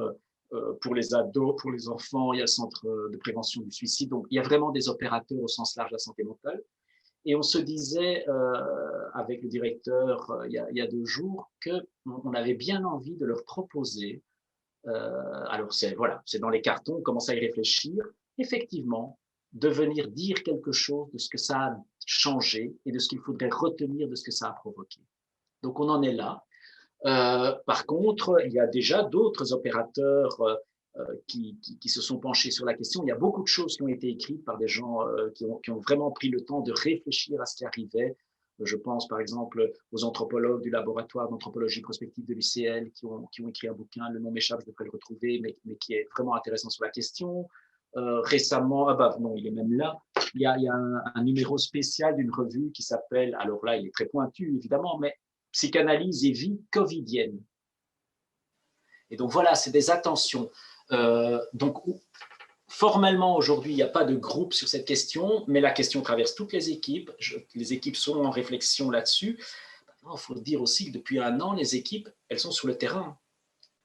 pour les ados, pour les enfants, il y a le centre de prévention du suicide. Donc, il y a vraiment des opérateurs au sens large de la santé mentale. Et on se disait avec le directeur il y a 2 jours qu'on avait bien envie de leur proposer, alors c'est dans les cartons, on commence à y réfléchir, effectivement, de venir dire quelque chose de ce que ça a changé et de ce qu'il faudrait retenir de ce que ça a provoqué. Donc on en est là. Par contre, il y a déjà d'autres opérateurs qui se sont penchés sur la question. Il y a beaucoup de choses qui ont été écrites par des gens qui ont vraiment pris le temps de réfléchir à ce qui arrivait. Je pense par exemple aux anthropologues du laboratoire d'anthropologie prospective de l'UCL qui ont écrit un bouquin, le nom m'échappe, je devrais le retrouver, mais qui est vraiment intéressant sur la question. Récemment, non, il est même là, il y a un numéro spécial d'une revue qui s'appelle, alors là, il est très pointu évidemment, mais Psychanalyse et vie covidienne. Et donc voilà, c'est des attentions. Donc formellement aujourd'hui, il n'y a pas de groupe sur cette question, mais la question traverse toutes les équipes. Les équipes sont en réflexion là-dessus. Il faut dire aussi que depuis 1 an, les équipes, elles sont sur le terrain.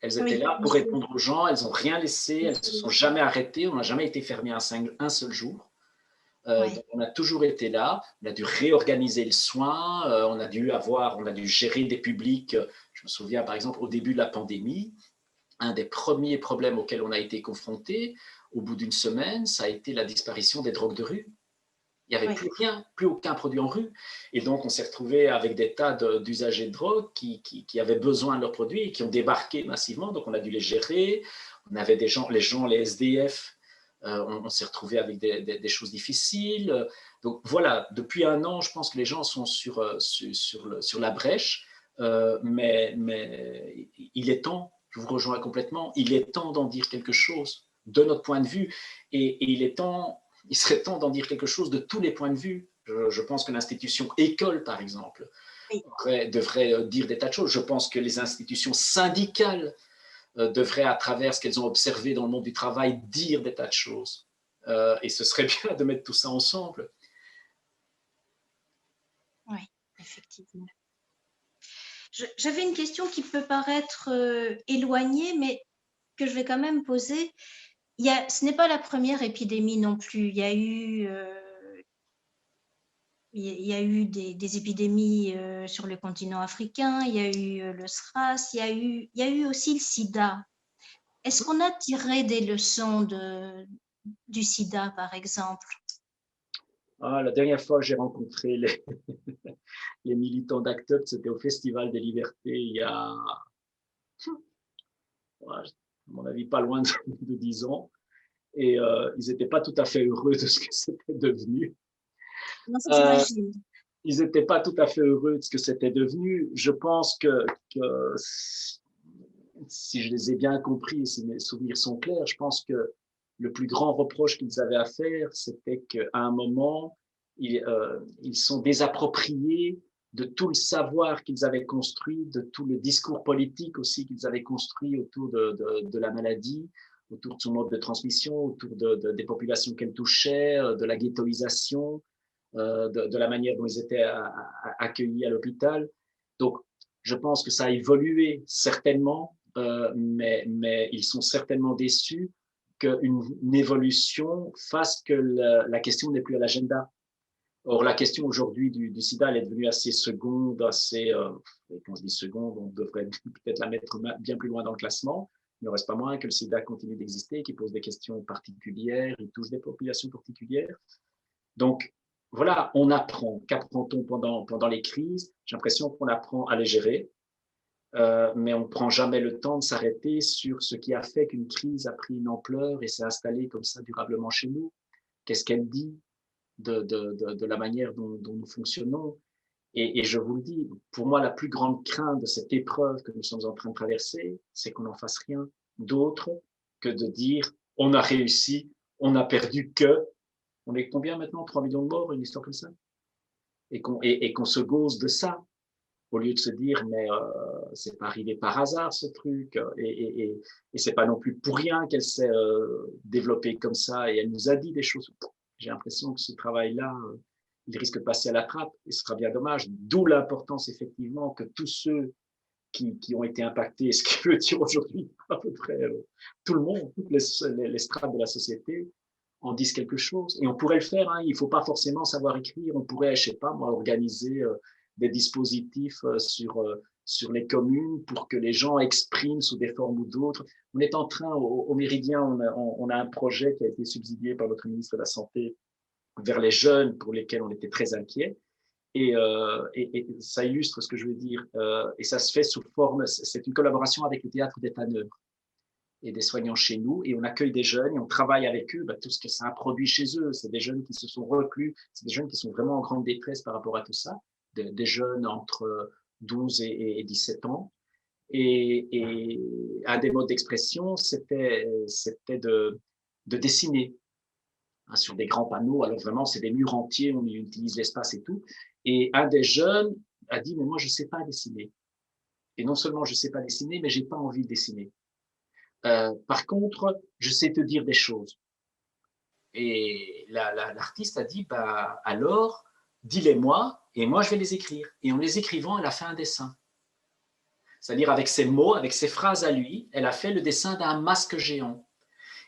Elles étaient là pour répondre aux gens, elles n'ont rien laissé, elles ne se sont jamais arrêtées, on n'a jamais été fermé un seul jour. Donc on a toujours été là, on a dû réorganiser le soin, on a dû gérer des publics. Je me souviens par exemple au début de la pandémie, un des premiers problèmes auxquels on a été confronté au bout d'1 semaine, ça a été la disparition des drogues de rue. Il n'y avait plus rien, plus aucun produit en rue. Et donc, on s'est retrouvé avec des tas d'usagers de drogue qui avaient besoin de leurs produits et qui ont débarqué massivement. Donc, on a dû les gérer. On avait les SDF On s'est retrouvé avec des choses difficiles. Donc voilà, depuis un an, je pense que les gens sont sur la brèche, mais il est temps, je vous rejoins complètement, il est temps d'en dire quelque chose de notre point de vue, et il serait temps d'en dire quelque chose de tous les points de vue. Je pense que l'institution école, par exemple, devrait dire des tas de choses. Je pense que les institutions syndicales devraient, à travers ce qu'elles ont observé dans le monde du travail, dire des tas de choses. Et ce serait bien de mettre tout ça ensemble. Oui, effectivement. J'avais une question qui peut paraître éloignée, mais que je vais quand même poser. Ce n'est pas la première épidémie non plus. Il y a eu des épidémies sur le continent africain, il y a eu le SRAS, il y a eu aussi le sida. Est-ce qu'on a tiré des leçons du sida, par exemple? La dernière fois que j'ai rencontré les militants d'ACT UP, c'était au Festival des Libertés, il y a, à mon avis, pas loin de 10 ans. Et ils n'étaient pas tout à fait heureux de ce que c'était devenu. Non, ça, j'imagine. Ils n'étaient pas tout à fait heureux de ce que c'était devenu. Je pense que si je les ai bien compris, si mes souvenirs sont clairs, je pense que le plus grand reproche qu'ils avaient à faire, c'était qu'à un moment, ils sont désappropriés de tout le savoir qu'ils avaient construit, de tout le discours politique aussi qu'ils avaient construit autour de la maladie, autour de son mode de transmission, autour des populations qu'elle touchait, de la ghettoisation, de la manière dont ils étaient accueillis à l'hôpital. Donc, je pense que ça a évolué certainement, mais ils sont certainement déçus qu'une évolution fasse que la question n'est plus à l'agenda. Or, la question aujourd'hui du sida, elle est devenue assez seconde, quand je dis seconde, on devrait peut-être la mettre bien plus loin dans le classement. Il ne reste pas moins que le sida continue d'exister, qu'il pose des questions particulières, il touche des populations particulières. Donc, voilà, on apprend. Qu'apprend-on pendant les crises? J'ai l'impression qu'on apprend à les gérer, mais on ne prend jamais le temps de s'arrêter sur ce qui a fait qu'une crise a pris une ampleur et s'est installée comme ça durablement chez nous. Qu'est-ce qu'elle dit de la manière dont nous fonctionnons? Et je vous le dis, pour moi, la plus grande crainte de cette épreuve que nous sommes en train de traverser, c'est qu'on n'en fasse rien d'autre que de dire on a réussi, on a perdu que. On est combien maintenant? 3 millions de morts, une histoire comme ça? Et qu'on se gauze de ça, au lieu de se dire, mais c'est pas arrivé par hasard ce truc, et c'est pas non plus pour rien qu'elle s'est développée comme ça, et elle nous a dit des choses. J'ai l'impression que ce travail-là, il risque de passer à la trappe, et ce sera bien dommage. D'où l'importance, effectivement, que tous ceux qui ont été impactés, ce qui veut dire aujourd'hui à peu près tout le monde, toutes les strates de la société, en disent quelque chose. Et on pourrait le faire, hein. Il ne faut pas forcément savoir écrire. On pourrait, je ne sais pas, moi, organiser des dispositifs sur les communes pour que les gens expriment sous des formes ou d'autres. On est en train, au Méridien, on a un projet qui a été subsidié par notre ministre de la Santé vers les jeunes pour lesquels on était très inquiets. Et ça illustre ce que je veux dire. Et ça se fait sous forme, c'est une collaboration avec le Théâtre des Tanneurs et des soignants chez nous, et on accueille des jeunes et on travaille avec eux, tout ce que ça a produit chez eux. C'est des jeunes qui se sont reclus, c'est des jeunes qui sont vraiment en grande détresse par rapport à tout ça, des jeunes entre 12 et 17 ans. Et un des modes d'expression, c'était de dessiner, hein, sur des grands panneaux. Alors vraiment, c'est des murs entiers, on utilise l'espace et tout. Et un des jeunes a dit, mais moi, je ne sais pas dessiner. Et non seulement je ne sais pas dessiner, mais je n'ai pas envie de dessiner. Par contre, je sais te dire des choses. Et l'artiste a dit, bah, alors, dis-les-moi, et moi, je vais les écrire. Et en les écrivant, elle a fait un dessin. C'est-à-dire, avec ses mots, avec ses phrases à lui, elle a fait le dessin d'un masque géant.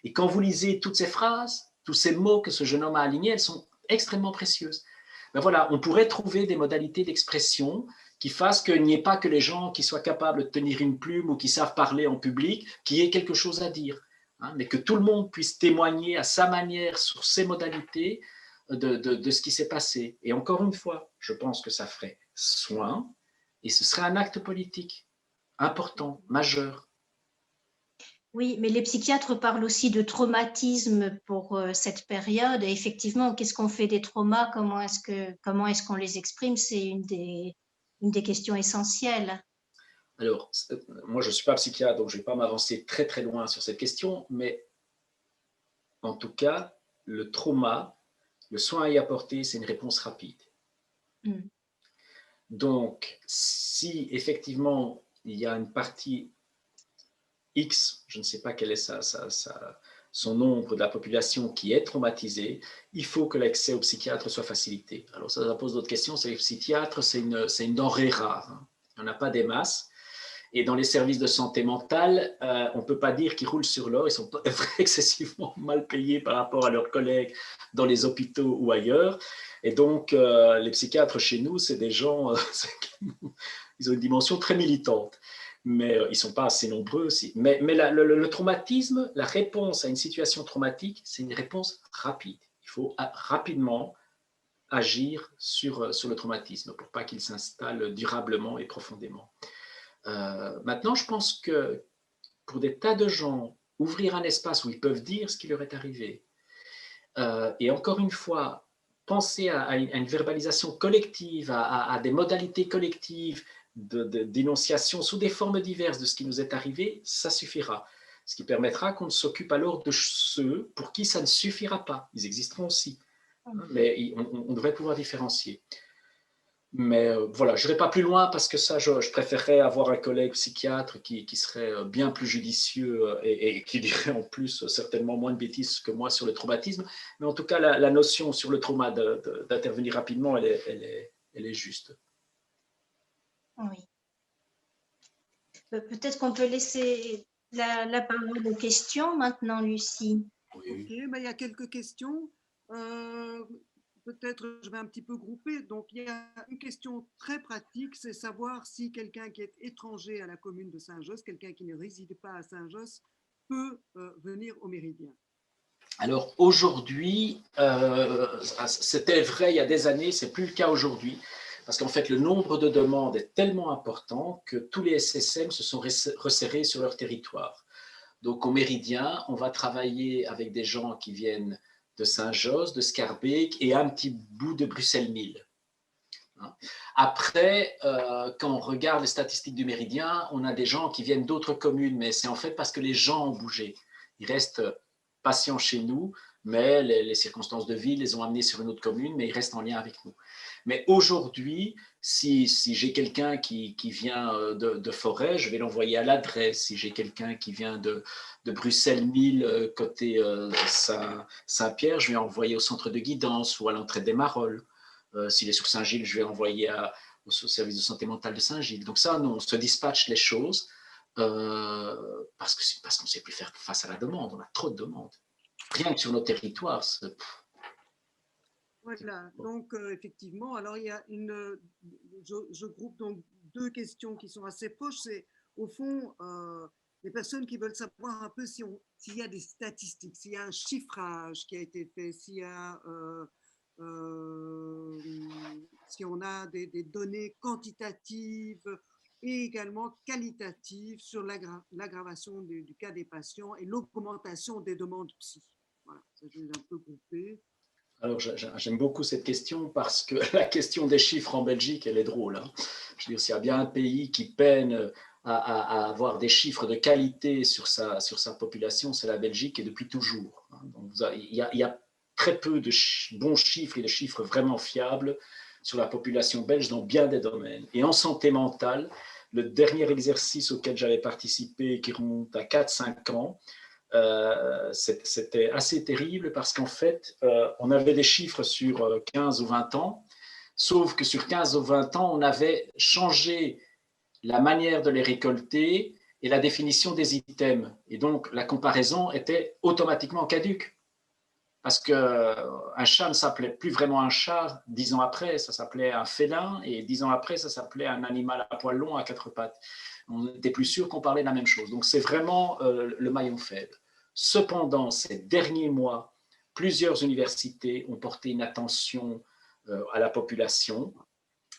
Et quand vous lisez toutes ces phrases, tous ces mots que ce jeune homme a alignés, elles sont extrêmement précieuses. Ben voilà, on pourrait trouver des modalités d'expression qui fassent qu'il n'y ait pas que les gens qui soient capables de tenir une plume ou qui savent parler en public, qui aient quelque chose à dire, hein, mais que tout le monde puisse témoigner à sa manière sur ces modalités de ce qui s'est passé. Et encore une fois, je pense que ça ferait soin et ce serait un acte politique important, majeur. Oui, mais les psychiatres parlent aussi de traumatisme pour cette période. Et effectivement, qu'est-ce qu'on fait des traumas? Comment est-ce qu'on les exprime? C'est une des questions essentielles. Alors, moi, je ne suis pas psychiatre, donc je ne vais pas m'avancer très très loin sur cette question, mais en tout cas, le trauma, le soin à y apporter, c'est une réponse rapide. Mm. Donc, si effectivement il y a une partie X, je ne sais pas quel est son nombre de la population qui est traumatisée, il faut que l'accès au psychiatre soit facilité. Alors ça pose d'autres questions, c'est que le psychiatre, c'est une denrée rare, hein. Il n'y en a pas des masses. Et dans les services de santé mentale, on ne peut pas dire qu'ils roulent sur l'or, ils sont excessivement mal payés par rapport à leurs collègues dans les hôpitaux ou ailleurs. Et donc, les psychiatres chez nous, c'est des gens, ils ont une dimension très militante, mais ils ne sont pas assez nombreux aussi. Mais le traumatisme, la réponse à une situation traumatique, c'est une réponse rapide. Il faut rapidement agir sur le traumatisme pour pas qu'il s'installe durablement et profondément. Maintenant, je pense que pour des tas de gens, ouvrir un espace où ils peuvent dire ce qui leur est arrivé, et encore une fois, penser à une verbalisation collective, à des modalités collectives d'énonciation sous des formes diverses de ce qui nous est arrivé, ça suffira. Ce qui permettra qu'on s'occupe alors de ceux pour qui ça ne suffira pas. Ils existeront aussi, mais on devrait pouvoir différencier. Mais voilà, je n'irai pas plus loin parce que ça, je préférerais avoir un collègue psychiatre qui serait bien plus judicieux et qui dirait en plus certainement moins de bêtises que moi sur le traumatisme. Mais en tout cas, la notion sur le trauma d'intervenir rapidement, elle est juste. Oui. Peut-être qu'on peut laisser la parole aux questions maintenant, Lucie. Ok, ben, il y a quelques questions. Peut-être je vais un petit peu grouper. Donc, il y a une question très pratique, c'est savoir si quelqu'un qui est étranger à la commune de Saint-Josse, quelqu'un qui ne réside pas à Saint-Josse, peut venir au Méridien. Alors aujourd'hui, c'était vrai il y a des années, c'est plus le cas aujourd'hui, parce qu'en fait le nombre de demandes est tellement important que tous les SSM se sont resserrés sur leur territoire. Donc au Méridien, on va travailler avec des gens qui viennent de Saint-Josse, de Scarbeck et un petit bout de Bruxelles-Mille. Après, quand on regarde les statistiques du Méridien, on a des gens qui viennent d'autres communes, mais c'est en fait parce que les gens ont bougé. Ils restent patients chez nous, mais les circonstances de vie les ont amenés sur une autre commune, mais ils restent en lien avec nous. Mais aujourd'hui, si j'ai quelqu'un qui vient de Forêt, je vais l'envoyer à l'adresse. Si j'ai quelqu'un qui vient de Bruxelles-Mille, côté Saint-Pierre, je vais l'envoyer au centre de guidance ou à l'entrée des Marolles. S'il est sur Saint-Gilles, je vais l'envoyer au service de santé mentale de Saint-Gilles. Donc ça, nous, on se dispatche les choses parce qu'on ne sait plus faire face à la demande. On a trop de demandes. Rien que sur nos territoires. Voilà, donc effectivement, alors il y a je groupe donc deux questions qui sont assez proches. C'est au fond les personnes qui veulent savoir un peu s'il y a des statistiques, s'il y a un chiffrage qui a été fait, si on a des données quantitatives et également qualitatives sur l'aggravation du cas des patients et l'augmentation des demandes psy. Voilà, ça je les ai un peu groupées. Alors, j'aime beaucoup cette question parce que la question des chiffres en Belgique, elle est drôle, hein. Je veux dire, s'il y a bien un pays qui peine à avoir des chiffres de qualité sur sa population, c'est la Belgique et depuis toujours. Donc, il y a très peu de bons chiffres et de chiffres vraiment fiables sur la population belge dans bien des domaines. Et en santé mentale, le dernier exercice auquel j'avais participé, qui remonte à 4-5 ans, c'était assez terrible parce qu'en fait, on avait des chiffres sur 15 ou 20 ans, sauf que sur 15 ou 20 ans, on avait changé la manière de les récolter et la définition des items. Et donc, la comparaison était automatiquement caduque. Parce qu'un chat ne s'appelait plus vraiment un chat 10 ans après, ça s'appelait un félin, et 10 ans après, ça s'appelait un animal à poil long à 4 pattes. On n'était plus sûr qu'on parlait de la même chose. Donc c'est vraiment le maillon faible. Cependant, ces derniers mois, plusieurs universités ont porté une attention à la population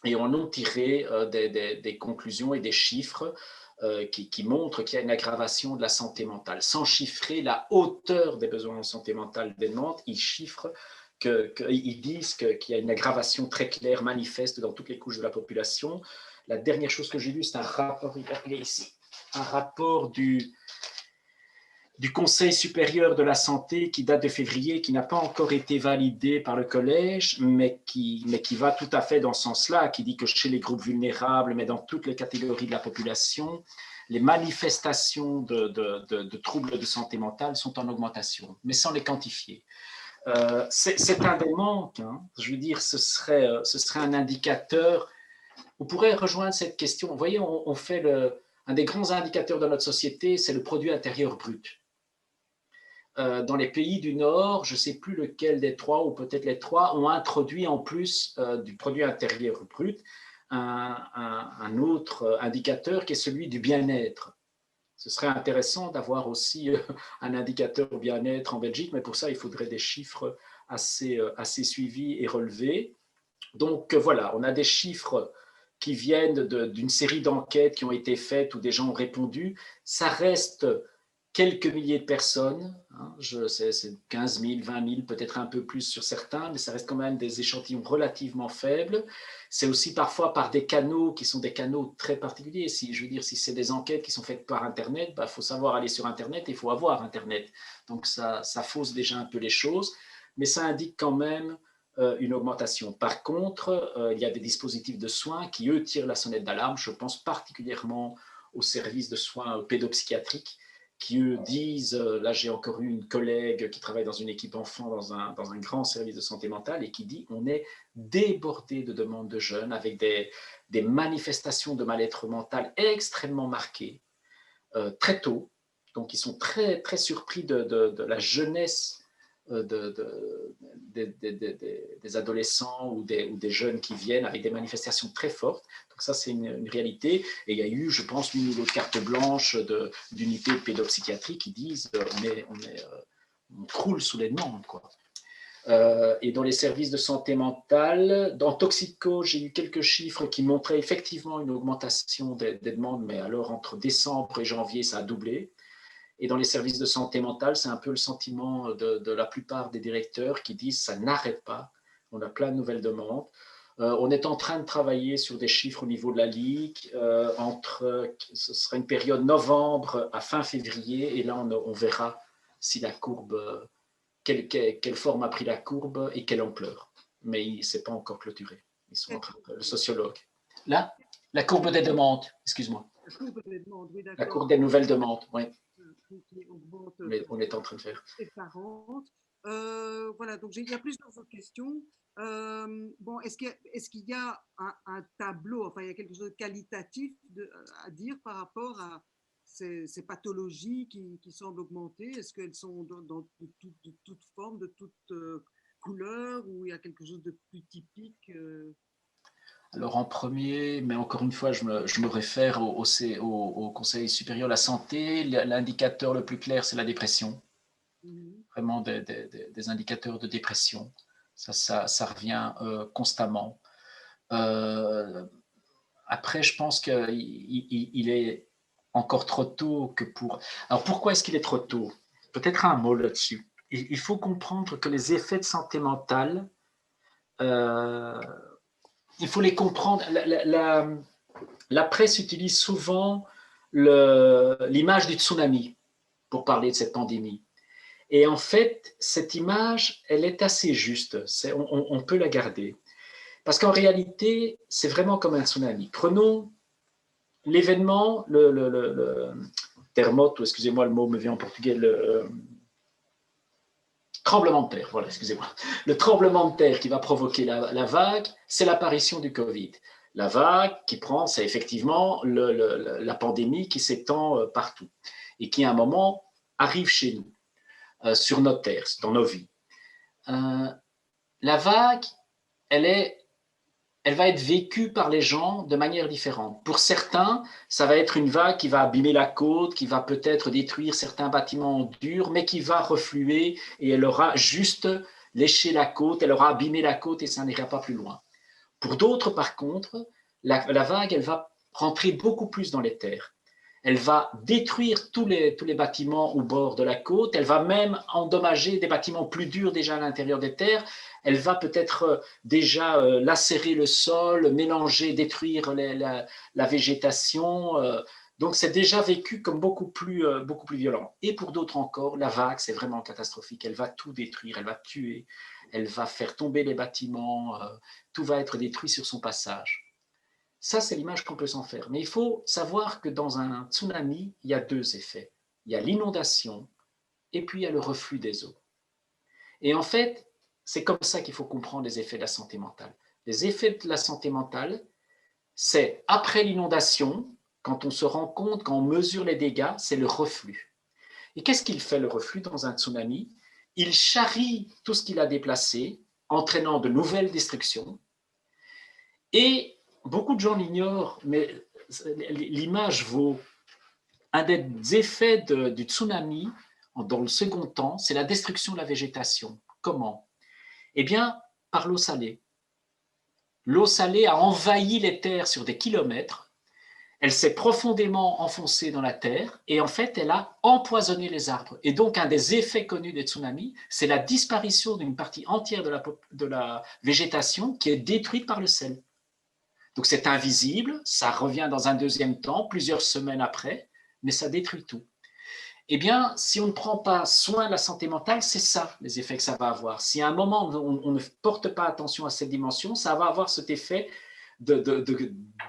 et en ont tiré des conclusions et des chiffres qui montrent qu'il y a une aggravation de la santé mentale. Sans chiffrer la hauteur des besoins en santé mentale des demandes, ils chiffrent ils disent qu'il y a une aggravation très claire, manifeste dans toutes les couches de la population. La dernière chose que j'ai vue, c'est un rapport, regardez ici, un rapport du Conseil supérieur de la santé qui date de février, qui n'a pas encore été validé par le collège, mais qui va tout à fait dans ce sens-là, qui dit que chez les groupes vulnérables, mais dans toutes les catégories de la population, les manifestations de troubles de santé mentale sont en augmentation, mais sans les quantifier. C'est un des manques, hein. Je veux dire, ce serait un indicateur. On pourrait rejoindre cette question. Vous voyez, on fait un des grands indicateurs de notre société, c'est le produit intérieur brut. Dans les pays du Nord, je ne sais plus lequel des trois, ou peut-être les trois, ont introduit en plus du produit intérieur brut un autre indicateur qui est celui du bien-être. Ce serait intéressant d'avoir aussi un indicateur bien-être en Belgique, mais pour ça, il faudrait des chiffres assez suivis et relevés. Donc voilà, on a des chiffres qui viennent d'une série d'enquêtes qui ont été faites où des gens ont répondu. Ça reste quelques milliers de personnes, hein, c'est 15 000, 20 000, peut-être un peu plus sur certains, mais ça reste quand même des échantillons relativement faibles. C'est aussi parfois par des canaux qui sont des canaux très particuliers. Je veux dire, si c'est des enquêtes qui sont faites par Internet, faut savoir aller sur Internet et il faut avoir Internet. Donc ça fausse déjà un peu les choses, mais ça indique quand même une augmentation. Par contre, il y a des dispositifs de soins qui, eux, tirent la sonnette d'alarme. Je pense particulièrement aux services de soins pédopsychiatriques qui, eux, disent, là j'ai encore eu une collègue qui travaille dans une équipe enfant dans un grand service de santé mentale et qui dit on est débordé de demandes de jeunes avec des manifestations de mal-être mental extrêmement marquées, très tôt. Donc ils sont très, très surpris de la jeunesse des adolescents ou des jeunes qui viennent avec des manifestations très fortes. Donc ça, c'est une réalité. Et il y a eu, je pense, une ou l'autre carte blanche d'unités de pédopsychiatrie qui disent on croule sous les demandes, quoi. Et dans les services de santé mentale, dans Toxico, j'ai eu quelques chiffres qui montraient effectivement une augmentation des demandes, mais alors entre décembre et janvier, ça a doublé. Et dans les services de santé mentale, c'est un peu le sentiment de la plupart des directeurs qui disent ça n'arrête pas, on a plein de nouvelles demandes. On est en train de travailler sur des chiffres au niveau de la Ligue, ce sera une période novembre à fin février, et là on verra si la courbe, quelle forme a pris la courbe et quelle ampleur. Mais ce n'est pas encore clôturé. Ils sont en train le sociologue. Là, la courbe des demandes, excuse-moi. La courbe des demandes, oui, d'accord. La courbe des nouvelles demandes, oui. Qui augmente. Mais on est en train de faire. Voilà, donc il y a plusieurs autres questions. Bon, est-ce qu'il y a un tableau, enfin, il y a quelque chose de qualitatif à dire par rapport à ces pathologies qui semblent augmenter? Est-ce qu'elles sont de toute forme, de toute couleur, ou il y a quelque chose de plus typique? Alors en premier, mais encore une fois, je me réfère au Conseil supérieur de la santé. L'indicateur le plus clair, c'est la dépression. Vraiment des indicateurs de dépression. Ça revient constamment. Après, je pense qu'il est encore trop tôt que pour... Alors pourquoi est-ce qu'il est trop tôt? Peut-être un mot là-dessus. Il faut comprendre que les effets de santé mentale, il faut les comprendre. La presse utilise souvent l'image du tsunami pour parler de cette pandémie. Et en fait, cette image, elle est assez juste. On peut la garder. Parce qu'en réalité, c'est vraiment comme un tsunami. Prenons l'événement, le terremoto, excusez-moi, le mot me vient en portugais, le tremblement de terre, voilà, excusez-moi. Le tremblement de terre qui va provoquer la vague, c'est l'apparition du Covid. La vague qui prend, c'est effectivement la pandémie qui s'étend partout et qui, à un moment, arrive chez nous, sur notre terre, dans nos vies. La vague, elle va être vécue par les gens de manière différente. Pour certains, ça va être une vague qui va abîmer la côte, qui va peut-être détruire certains bâtiments en dur, mais qui va refluer et elle aura juste léché la côte, elle aura abîmé la côte et ça n'ira pas plus loin. Pour d'autres, par contre, la vague, elle va rentrer beaucoup plus dans les terres. elle va détruire tous les bâtiments au bord de la côte, elle va même endommager des bâtiments plus durs déjà à l'intérieur des terres, elle va peut-être déjà lacérer le sol, mélanger, détruire la végétation. Donc c'est déjà vécu comme beaucoup plus violent. Et pour d'autres encore, la vague, c'est vraiment catastrophique. Elle va tout détruire, elle va tuer, elle va faire tomber les bâtiments, tout va être détruit sur son passage. Ça, c'est l'image qu'on peut s'en faire. Mais il faut savoir que dans un tsunami, il y a deux effets. Il y a l'inondation et puis il y a le reflux des eaux. Et en fait, c'est comme ça qu'il faut comprendre les effets de la santé mentale. Les effets de la santé mentale, c'est après l'inondation, quand on se rend compte, quand on mesure les dégâts, c'est le reflux. Et qu'est-ce qu'il fait le reflux dans un tsunami? Il charrie tout ce qu'il a déplacé, entraînant de nouvelles destructions. Et beaucoup de gens l'ignorent, mais l'image vaut. Un des effets du tsunami, dans le second temps, c'est la destruction de la végétation. Comment? Eh bien, par l'eau salée. L'eau salée a envahi les terres sur des kilomètres, elle s'est profondément enfoncée dans la terre et en fait, elle a empoisonné les arbres. Et donc, un des effets connus des tsunamis, c'est la disparition d'une partie entière de la végétation qui est détruite par le sel. Donc, c'est invisible, ça revient dans un deuxième temps, plusieurs semaines après, mais ça détruit tout. Eh bien, si on ne prend pas soin de la santé mentale, c'est ça les effets que ça va avoir. Si à un moment on ne porte pas attention à cette dimension, ça va avoir cet effet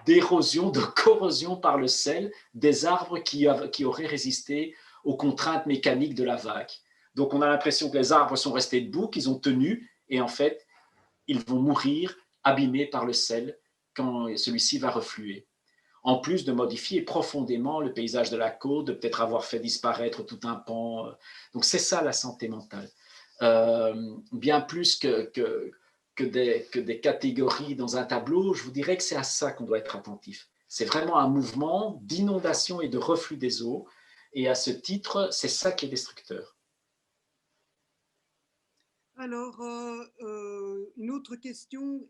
d'érosion, de corrosion par le sel des arbres qui auraient résisté aux contraintes mécaniques de la vague. Donc on a l'impression que les arbres sont restés debout, qu'ils ont tenu, et en fait, ils vont mourir abîmés par le sel quand celui-ci va refluer. En plus de modifier profondément le paysage de la côte, de peut-être avoir fait disparaître tout un pan. Donc c'est ça la santé mentale. Bien plus que des catégories dans un tableau, je vous dirais que c'est à ça qu'on doit être attentif. C'est vraiment un mouvement d'inondation et de reflux des eaux. Et à ce titre, c'est ça qui est destructeur. Alors, une autre question,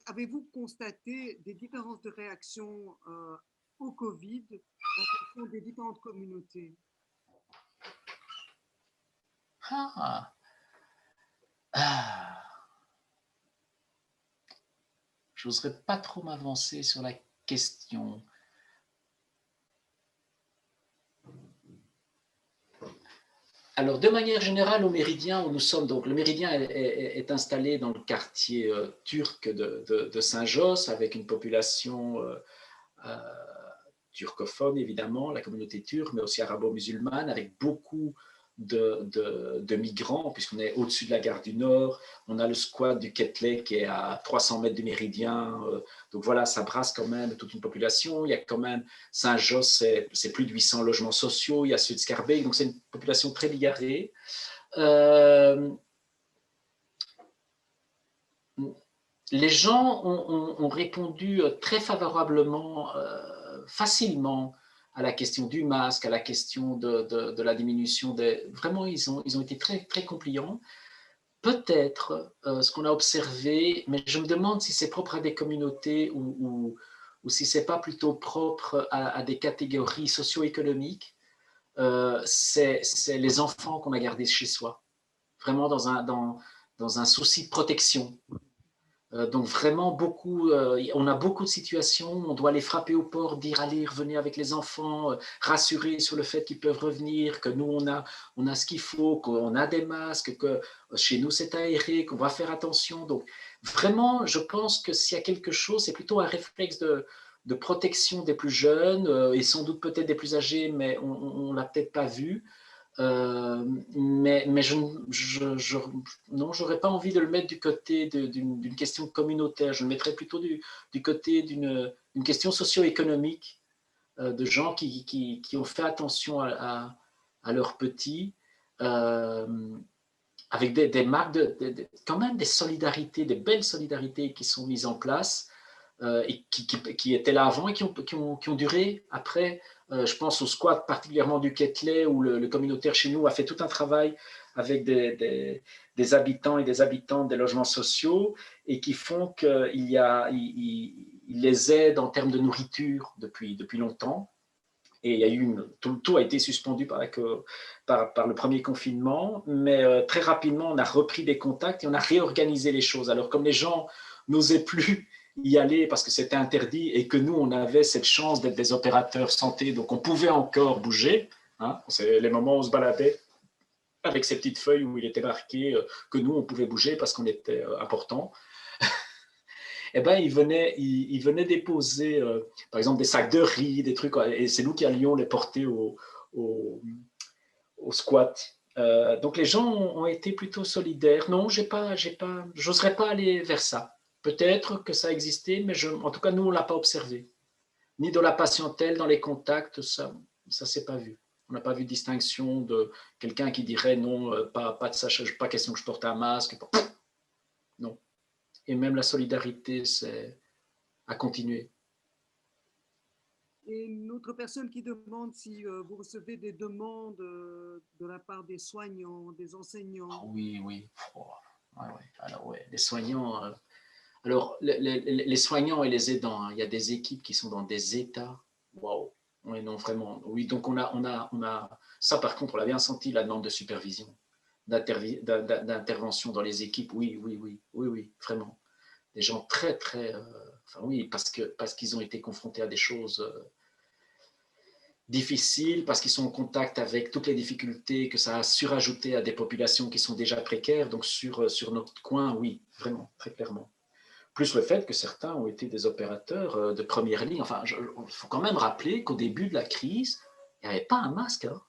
avez-vous constaté des différences de réaction au Covid en fonction des différentes communautés? Je n'oserais pas trop m'avancer sur la question. Alors, de manière générale, au Méridien, où nous sommes, donc le Méridien est installé dans le quartier turc de Saint-Josse, avec une population turcophone, évidemment, la communauté turque, mais aussi arabo-musulmane, avec beaucoup de migrants, puisqu'on est au-dessus de la gare du Nord. On a le squat du Ketlek qui est à 300 mètres du Méridien. Donc voilà, ça brasse quand même toute une population. Il y a quand même Saint-Josse, c'est plus de 800 logements sociaux. Il y a Sud-Scarbeck, donc c'est une population très bigarrée. Les gens ont répondu très favorablement, facilement à la question du masque, à la question de la diminution des... Vraiment, ils ont été très, très compliants. Peut-être ce qu'on a observé, mais je me demande si c'est propre à des communautés ou si ce n'est pas plutôt propre à des catégories socio-économiques, c'est les enfants qu'on a gardés chez soi, vraiment dans un souci de protection. Donc vraiment on a beaucoup de situations, on doit les frapper au port, dire allez, revenez avec les enfants, rassurer sur le fait qu'ils peuvent revenir, que nous on a ce qu'il faut, qu'on a des masques, que chez nous c'est aéré, qu'on va faire attention. Donc vraiment, je pense que s'il y a quelque chose, c'est plutôt un réflexe de protection des plus jeunes et sans doute peut-être des plus âgés, mais on l'a peut-être pas vu. Mais non, j'aurais pas envie de le mettre du côté d'une question communautaire. Je le mettrais plutôt du côté d'une question socio-économique, de gens qui ont fait attention à leurs petits, avec des marques, quand même des solidarités, des belles solidarités qui sont mises en place et qui étaient là avant et qui ont duré après. Je pense au squat particulièrement du Ketley où le communautaire chez nous a fait tout un travail avec des habitants et des habitantes des logements sociaux et qui font qu'il les aident en termes de nourriture depuis longtemps. Et il y a eu tout a été suspendu par le premier confinement, mais très rapidement, on a repris des contacts et on a réorganisé les choses. Alors, comme les gens n'osaient plus y aller parce que c'était interdit et que nous, on avait cette chance d'être des opérateurs santé, donc on pouvait encore bouger. Hein, c'est les moments où on se baladait avec ces petites feuilles où il était marqué que nous, on pouvait bouger parce qu'on était important. Eh ben, ils venaient déposer, par exemple, des sacs de riz, des trucs, et c'est nous qui allions les porter au squat. Donc, les gens ont été plutôt solidaires. Non, j'oserais pas aller vers ça. Peut-être que ça existait, mais en tout cas, nous, on l'a pas observé. Ni dans la patientèle, dans les contacts, ça s'est pas vu. On n'a pas vu de distinction de quelqu'un qui dirait non, pas de ça, pas question que je porte un masque. Non. Et même la solidarité, a continué. Et une autre personne qui demande si vous recevez des demandes de la part des soignants, des enseignants. Oh, oui, oui. Oh, ouais. Alors, ouais, les soignants. Alors, les soignants et les aidants, hein, il y a des équipes qui sont dans des états. Waouh! Oui, non, vraiment. Oui, donc on a. Ça, par contre, on l'a bien senti, la demande de supervision, d'intervention dans les équipes. Oui, vraiment. Des gens très, très. Enfin, oui, parce qu'ils ont été confrontés à des choses difficiles, parce qu'ils sont en contact avec toutes les difficultés que ça a surajouté à des populations qui sont déjà précaires. Donc, sur notre coin, oui, vraiment, très clairement. Plus le fait que certains ont été des opérateurs de première ligne. Enfin, il faut quand même rappeler qu'au début de la crise, il n'y avait pas un masque. Hein.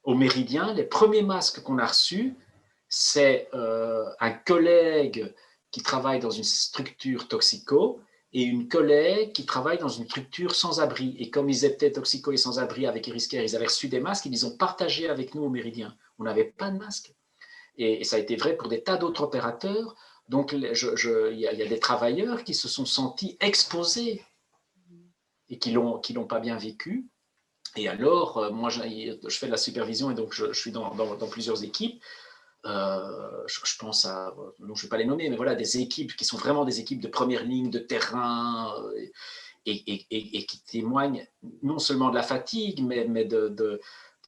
Au Méridien, les premiers masques qu'on a reçus, c'est un collègue qui travaille dans une structure toxico et une collègue qui travaille dans une structure sans-abri. Et comme ils étaient toxico et sans-abri avec Iriscare, ils avaient reçu des masques, ils les ont partagés avec nous au Méridien. On n'avait pas de masque. Et ça a été vrai pour des tas d'autres opérateurs. Donc, il y a des travailleurs qui se sont sentis exposés et qui l'ont pas bien vécu. Et alors, moi, je fais de la supervision et donc je suis dans plusieurs équipes. Je pense à, non, je ne vais pas les nommer, mais voilà, des équipes qui sont vraiment des équipes de première ligne, de terrain, et qui témoignent non seulement de la fatigue, mais de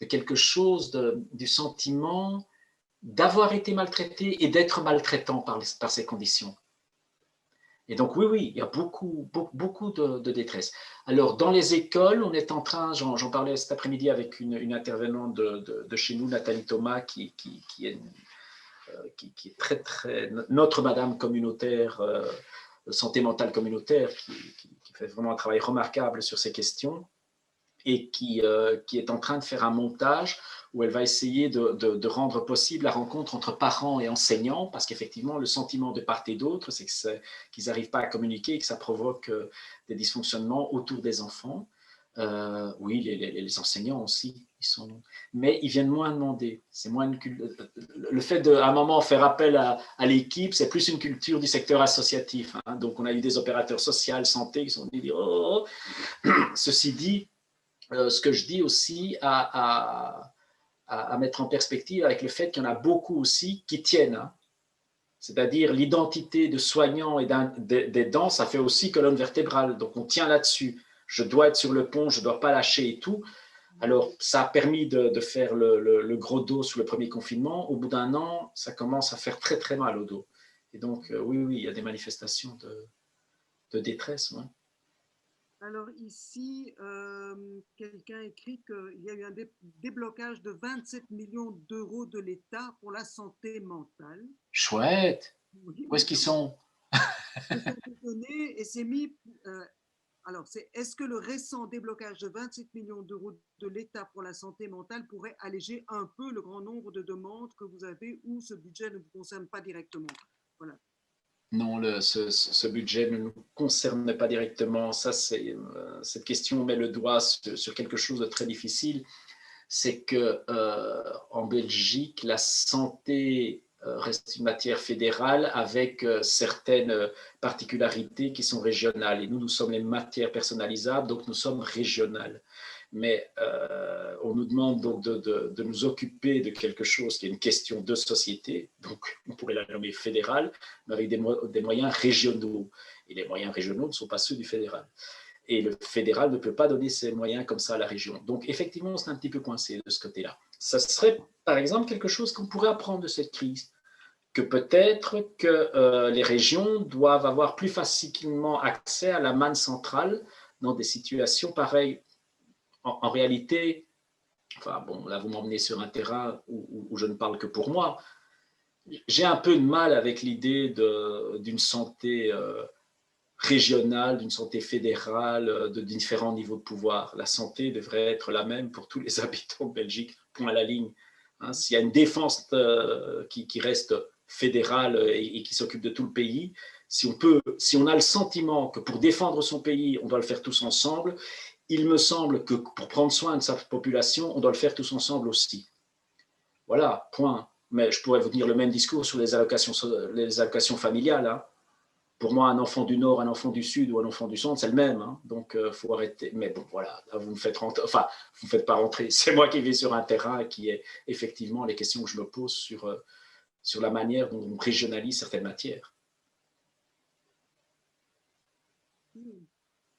quelque chose, du sentiment d'avoir été maltraité et d'être maltraitant par ces conditions. Et donc, oui, il y a beaucoup de détresse. Alors, dans les écoles, on est en train, j'en parlais cet après-midi avec une intervenante de chez nous, Nathalie Thomas, qui est très, très, notre madame communautaire, santé mentale communautaire, qui fait vraiment un travail remarquable sur ces questions et qui est en train de faire un montage où elle va essayer de rendre possible la rencontre entre parents et enseignants, parce qu'effectivement, le sentiment de part et d'autre, c'est qu'ils n'arrivent pas à communiquer et que ça provoque des dysfonctionnements autour des enfants. Oui, les enseignants aussi, mais ils viennent moins demander. C'est moins le fait d'à un moment faire appel à l'équipe, c'est plus une culture du secteur associatif. Hein. Donc, on a eu des opérateurs sociaux, santé, qui sont venus dire oh. Ceci dit, ce que je dis aussi à mettre en perspective avec le fait qu'il y en a beaucoup aussi qui tiennent. Hein. C'est-à-dire l'identité de soignant et d'aidant, ça fait aussi colonne vertébrale. Donc on tient là-dessus. Je dois être sur le pont, je ne dois pas lâcher et tout. Alors ça a permis de faire le gros dos sous le premier confinement. Au bout d'un an, ça commence à faire très très mal au dos. Et donc oui, il y a des manifestations de détresse. Ouais. Alors ici, quelqu'un écrit qu'il y a eu un déblocage de 27 millions d'euros de l'État pour la santé mentale. Chouette. Oui, Où est-ce qu'ils sont? Et c'est mis. Alors, est-ce que le récent déblocage de 27 millions d'euros de l'État pour la santé mentale pourrait alléger un peu le grand nombre de demandes que vous avez ou ce budget ne vous concerne pas directement? Voilà. Non, ce budget ne nous concerne pas directement. Ça, cette question met le doigt sur quelque chose de très difficile. C'est que en Belgique, la santé reste une matière fédérale avec certaines particularités qui sont régionales. Et nous sommes les matières personnalisables, donc nous sommes régionales. Mais on nous demande donc de nous occuper de quelque chose qui est une question de société, donc on pourrait la nommer fédérale, mais avec des moyens régionaux. Et les moyens régionaux ne sont pas ceux du fédéral. et le fédéral ne peut pas donner ces moyens comme ça à la région. Donc, effectivement, c'est un petit peu coincé de ce côté-là. Ça serait, par exemple, quelque chose qu'on pourrait apprendre de cette crise, que peut-être que les régions doivent avoir plus facilement accès à la manne centrale dans des situations pareilles. En réalité, enfin bon, là vous m'emmenez sur un terrain où je ne parle que pour moi. J'ai un peu de mal avec l'idée d'une santé régionale, d'une santé fédérale, de différents niveaux de pouvoir. La santé devrait être la même pour tous les habitants de Belgique, point à la ligne. Hein, s'il y a une défense qui reste fédérale et qui s'occupe de tout le pays, si on a le sentiment que pour défendre son pays, on doit le faire tous ensemble, il me semble que pour prendre soin de sa population, on doit le faire tous ensemble aussi. Voilà, point. Mais je pourrais vous dire le même discours sur les allocations familiales. Hein. Pour moi, un enfant du Nord, un enfant du Sud ou un enfant du Centre, c'est le même. Hein. Donc, il faut arrêter. Mais bon, voilà, là, vous me faites rentrer. Enfin, vous me faites pas rentrer. C'est moi qui vais sur un terrain qui est effectivement les questions que je me pose sur la manière dont on régionalise certaines matières.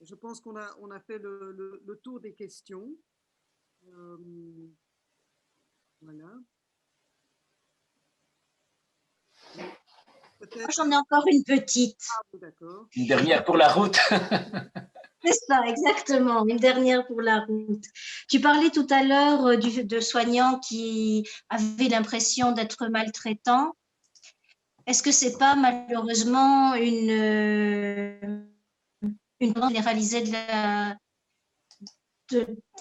Je pense qu'on a fait le tour des questions. Voilà. J'en ai encore une petite. Ah, d'accord. Une dernière pour la route. C'est ça, exactement. Une dernière pour la route. Tu parlais tout à l'heure de soignants qui avaient l'impression d'être maltraitants. Est-ce que c'est pas malheureusement une tendance généralisée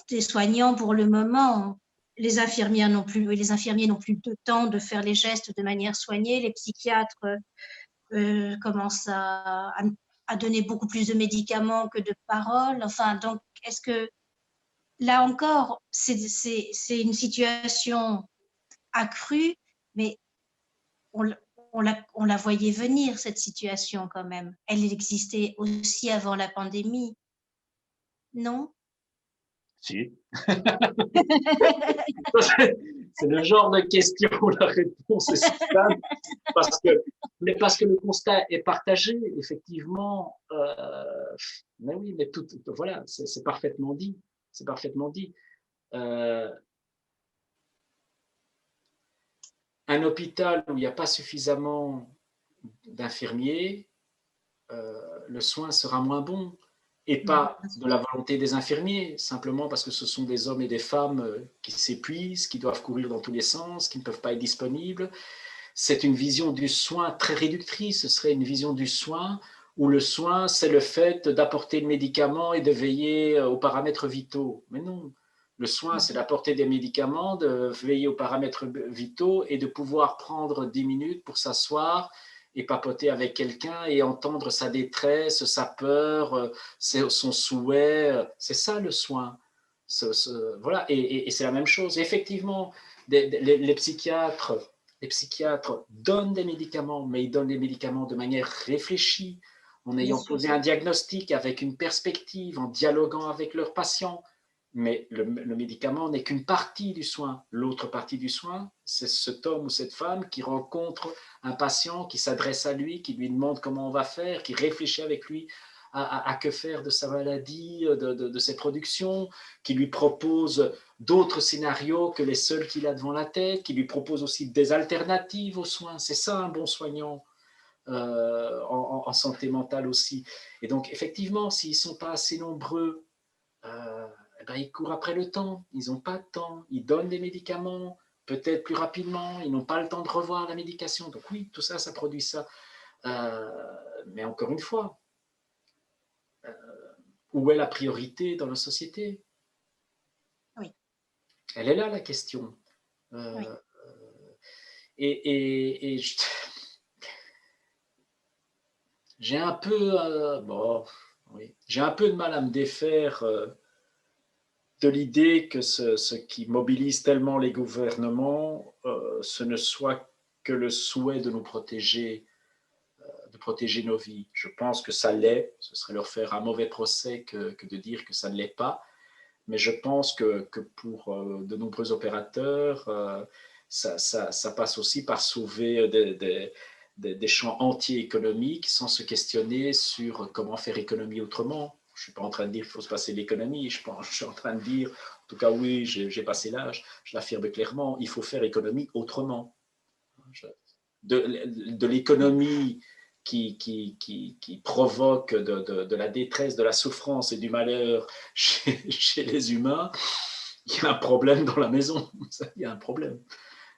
des soignants pour le moment? Les infirmières n'ont plus, les infirmiers n'ont plus de temps de faire les gestes de manière soignée. Les psychiatres commencent à donner beaucoup plus de médicaments que de paroles. Enfin, donc, est-ce que là encore, c'est une situation accrue, mais on la voyait venir, cette situation quand même. Elle existait aussi avant la pandémie, non? Si. C'est le genre de question où la réponse est simple, parce que le constat est partagé, effectivement. Mais oui, mais voilà, c'est parfaitement dit. C'est parfaitement dit. Un hôpital où il n'y a pas suffisamment d'infirmiers, le soin sera moins bon. Et pas de la volonté des infirmiers, simplement parce que ce sont des hommes et des femmes qui s'épuisent, qui doivent courir dans tous les sens, qui ne peuvent pas être disponibles. C'est une vision du soin très réductrice. Ce serait une vision du soin où le soin, c'est le fait d'apporter le médicament et de veiller aux paramètres vitaux. Mais non, le soin, c'est d'apporter des médicaments, de veiller aux paramètres vitaux et de pouvoir prendre 10 minutes pour s'asseoir et papoter avec quelqu'un et entendre sa détresse, sa peur, son souhait. C'est ça le soin. Voilà, et c'est la même chose. Effectivement, les psychiatres donnent des médicaments, mais ils donnent des médicaments de manière réfléchie, en ayant posé un diagnostic avec une perspective, en dialoguant avec leurs patients. Mais le médicament n'est qu'une partie du soin. L'autre partie du soin, c'est cet homme ou cette femme qui rencontre un patient, qui s'adresse à lui, qui lui demande comment on va faire, qui réfléchit avec lui à que faire de sa maladie, de ses productions, qui lui propose d'autres scénarios que les seuls qu'il a devant la tête, qui lui propose aussi des alternatives aux soins. C'est ça un bon soignant en santé mentale aussi. Et donc, effectivement, s'ils ne sont pas assez nombreux, ils courent après le temps. Ils n'ont pas de temps. Ils donnent des médicaments, peut-être plus rapidement. Ils n'ont pas le temps de revoir la médication. Donc oui, tout ça, ça produit ça. Mais encore une fois, où est la priorité dans la société? Oui. Elle est là, la question. Oui. Et j'ai un peu, j'ai un peu de mal à me défaire de l'idée que ce qui mobilise tellement les gouvernements, ce ne soit que le souhait de nous protéger, de protéger nos vies. Je pense que ça l'est. Ce serait leur faire un mauvais procès que de dire que ça ne l'est pas. Mais je pense que pour de nombreux opérateurs, ça passe aussi par sauver des champs entiers économiques sans se questionner sur comment faire économie autrement. je suis pas en train de dire qu'il faut se passer de l'économie, je suis en train de dire, en tout cas oui, j'ai passé l'âge, je l'affirme clairement, il faut faire économie autrement. De l'économie qui provoque de la détresse, de la souffrance et du malheur chez les humains, il y a un problème dans la maison, il y a un problème.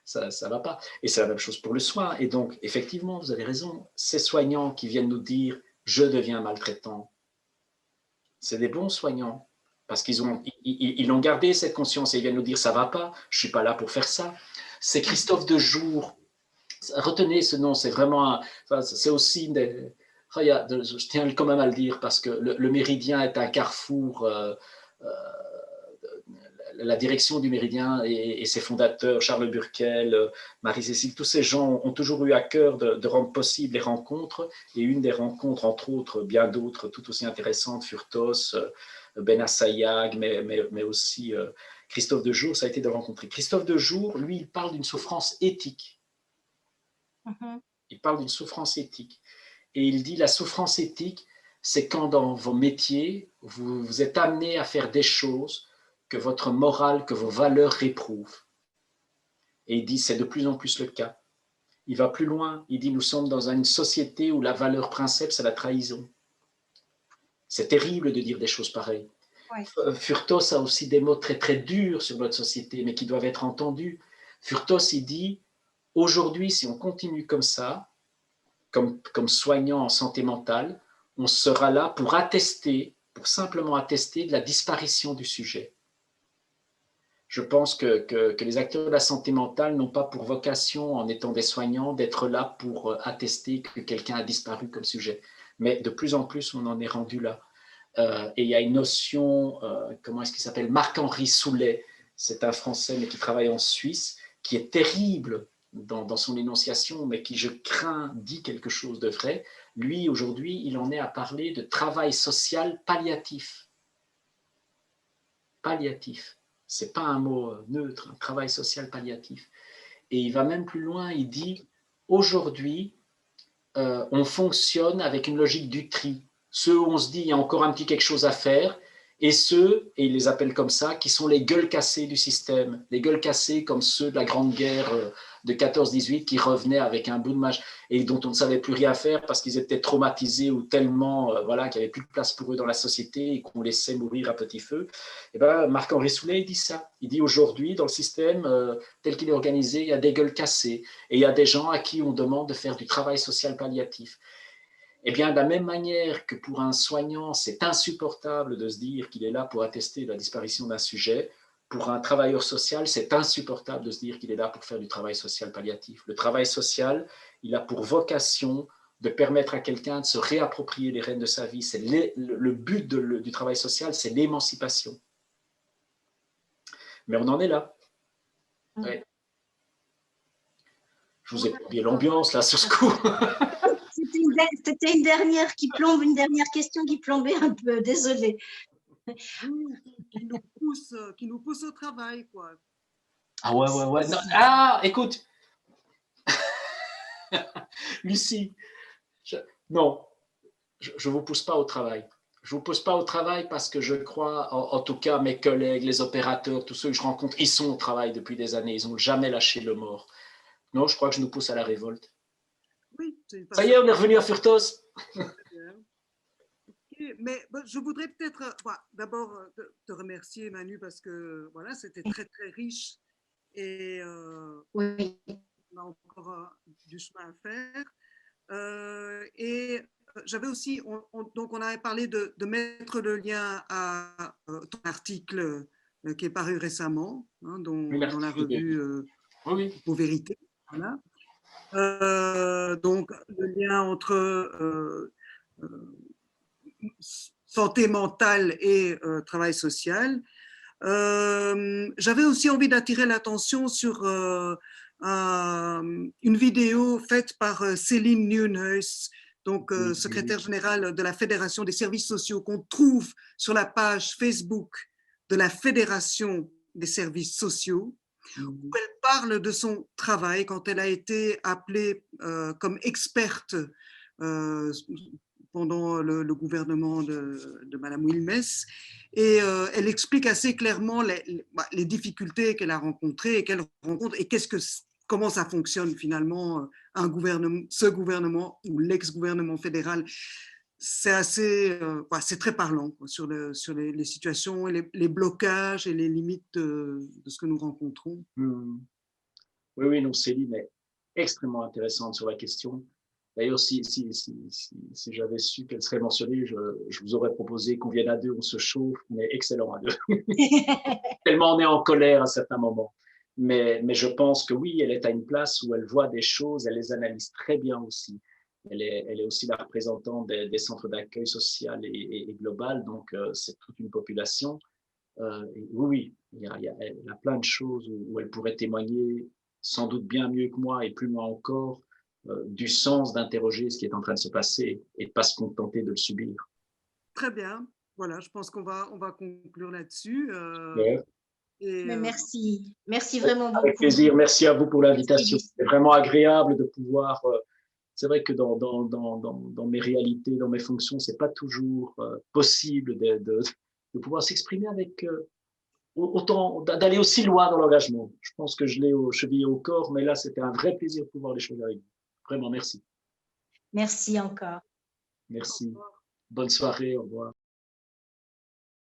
Ça ne va pas. Et c'est la même chose pour le soin. Et donc, effectivement, vous avez raison, ces soignants qui viennent nous dire « je deviens maltraitant », c'est des bons soignants, parce qu'ils ont gardé cette conscience et ils viennent nous dire « ça ne va pas, je ne suis pas là pour faire ça ». C'est Christophe Dejour, retenez ce nom, c'est vraiment, c'est aussi je tiens quand même à le dire, parce que le Méridien est un carrefour, la direction du Méridien et ses fondateurs, Charles Burkel, Marie-Cécile, tous ces gens ont toujours eu à cœur de rendre possible les rencontres. Et une des rencontres, entre autres, bien d'autres, tout aussi intéressantes, Furtos, Benassayag, mais aussi Christophe Dejour, ça a été de rencontrer. Christophe Dejour, lui, il parle d'une souffrance éthique. Il parle d'une souffrance éthique. Et il dit la souffrance éthique, c'est quand dans vos métiers, vous êtes amené à faire des choses que votre morale, que vos valeurs réprouvent. Et il dit, c'est de plus en plus le cas. Il va plus loin, il dit, nous sommes dans une société où la valeur principe, c'est la trahison. C'est terrible de dire des choses pareilles. Ouais. Furtos a aussi des mots très très durs sur notre société, mais qui doivent être entendus. Furtos, il dit, aujourd'hui, si on continue comme ça, comme soignant en santé mentale, on sera là pour attester, pour simplement attester de la disparition du sujet. Je pense que les acteurs de la santé mentale n'ont pas pour vocation, en étant des soignants, d'être là pour attester que quelqu'un a disparu comme sujet. Mais de plus en plus, on en est rendu là. Et il y a une notion, comment est-ce qu'il s'appelle, Marc-Henri Soulet, c'est un Français mais qui travaille en Suisse, qui est terrible dans son énonciation, mais qui, je crains, dit quelque chose de vrai. Lui, aujourd'hui, il en est à parler de travail social palliatif. Palliatif. Ce n'est pas un mot neutre, un travail social palliatif. Et il va même plus loin, il dit, aujourd'hui, on fonctionne avec une logique du tri. Ceux où on se dit, il y a encore un petit quelque chose à faire, et ceux, et il les appelle comme ça, qui sont les gueules cassées du système. Les gueules cassées comme ceux de la Grande Guerre de 14-18 qui revenaient avec un bout de mâche et dont on ne savait plus rien faire parce qu'ils étaient traumatisés ou tellement, voilà, qu'il n'y avait plus de place pour eux dans la société et qu'on laissait mourir à petit feu. Et ben, Marc-Henri Soulet, il dit ça. Il dit aujourd'hui, dans le système tel qu'il est organisé, il y a des gueules cassées et il y a des gens à qui on demande de faire du travail social palliatif. Eh bien, de la même manière que pour un soignant, c'est insupportable de se dire qu'il est là pour attester la disparition d'un sujet, pour un travailleur social, c'est insupportable de se dire qu'il est là pour faire du travail social palliatif. Le travail social, il a pour vocation de permettre à quelqu'un de se réapproprier les rênes de sa vie. C'est le but du travail social, c'est l'émancipation. Mais on en est là. Ouais. Je vous ai plombé l'ambiance là sur ce coup. C'était une dernière question qui plombait un peu, désolée. Qui nous pousse au travail, quoi. Ah ouais. Non. Ah, écoute. Lucie, je ne vous pousse pas au travail. Je ne vous pousse pas au travail parce que je crois, en tout cas, mes collègues, les opérateurs, tous ceux que je rencontre, ils sont au travail depuis des années. Ils n'ont jamais lâché le mort. Non, je crois que je nous pousse à la révolte. Oui, ça y est, on est revenu à Furtos. Mais je voudrais peut-être d'abord te remercier, Manu, parce que voilà, c'était très, très riche et oui. on a encore du chemin à faire. Et j'avais aussi, donc on avait parlé de mettre le lien à ton article qui est paru récemment, hein, dans la revue Pour Vérité. Voilà. Donc, le lien entre santé mentale et travail social. J'avais aussi envie d'attirer l'attention sur une vidéo faite par Céline Nieuwenhuis, donc secrétaire générale de la Fédération des services sociaux, qu'on trouve sur la page Facebook de la Fédération des services sociaux, où elle parle de son travail quand elle a été appelée comme experte pendant le gouvernement de Madame Wilmès. Et elle explique assez clairement les difficultés qu'elle a rencontrées et qu'elle rencontre et comment ça fonctionne finalement ce gouvernement ou l'ex-gouvernement fédéral. C'est assez, c'est très parlant quoi, sur les situations, et les blocages et les limites de ce que nous rencontrons. Oui, oui, donc Céline est extrêmement intéressante sur la question. D'ailleurs, si j'avais su qu'elle serait mentionnée, je vous aurais proposé qu'on vienne à deux, on se chauffe, on est excellent à deux. Tellement on est en colère à certains moments. Mais je pense que oui, elle est à une place où elle voit des choses, elle les analyse très bien aussi. Elle est aussi la représentante des centres d'accueil social et global, donc c'est toute une population. Et oui, il y a plein de choses où elle pourrait témoigner sans doute bien mieux que moi et plus moi encore du sens d'interroger ce qui est en train de se passer et de ne pas se contenter de le subir. Très bien. Voilà, je pense qu'on va conclure là-dessus. Mais merci. Merci vraiment beaucoup. Avec plaisir. Merci à vous pour l'invitation. C'est vraiment agréable de pouvoir... c'est vrai que dans mes réalités, dans mes fonctions, c'est pas toujours possible de pouvoir s'exprimer avec... autant d'aller aussi loin dans l'engagement. Je pense que je l'ai chevillé au corps, mais là, c'était un vrai plaisir de pouvoir échanger avec vous. Vraiment, merci. Merci encore. Merci. Bonne soirée, au revoir.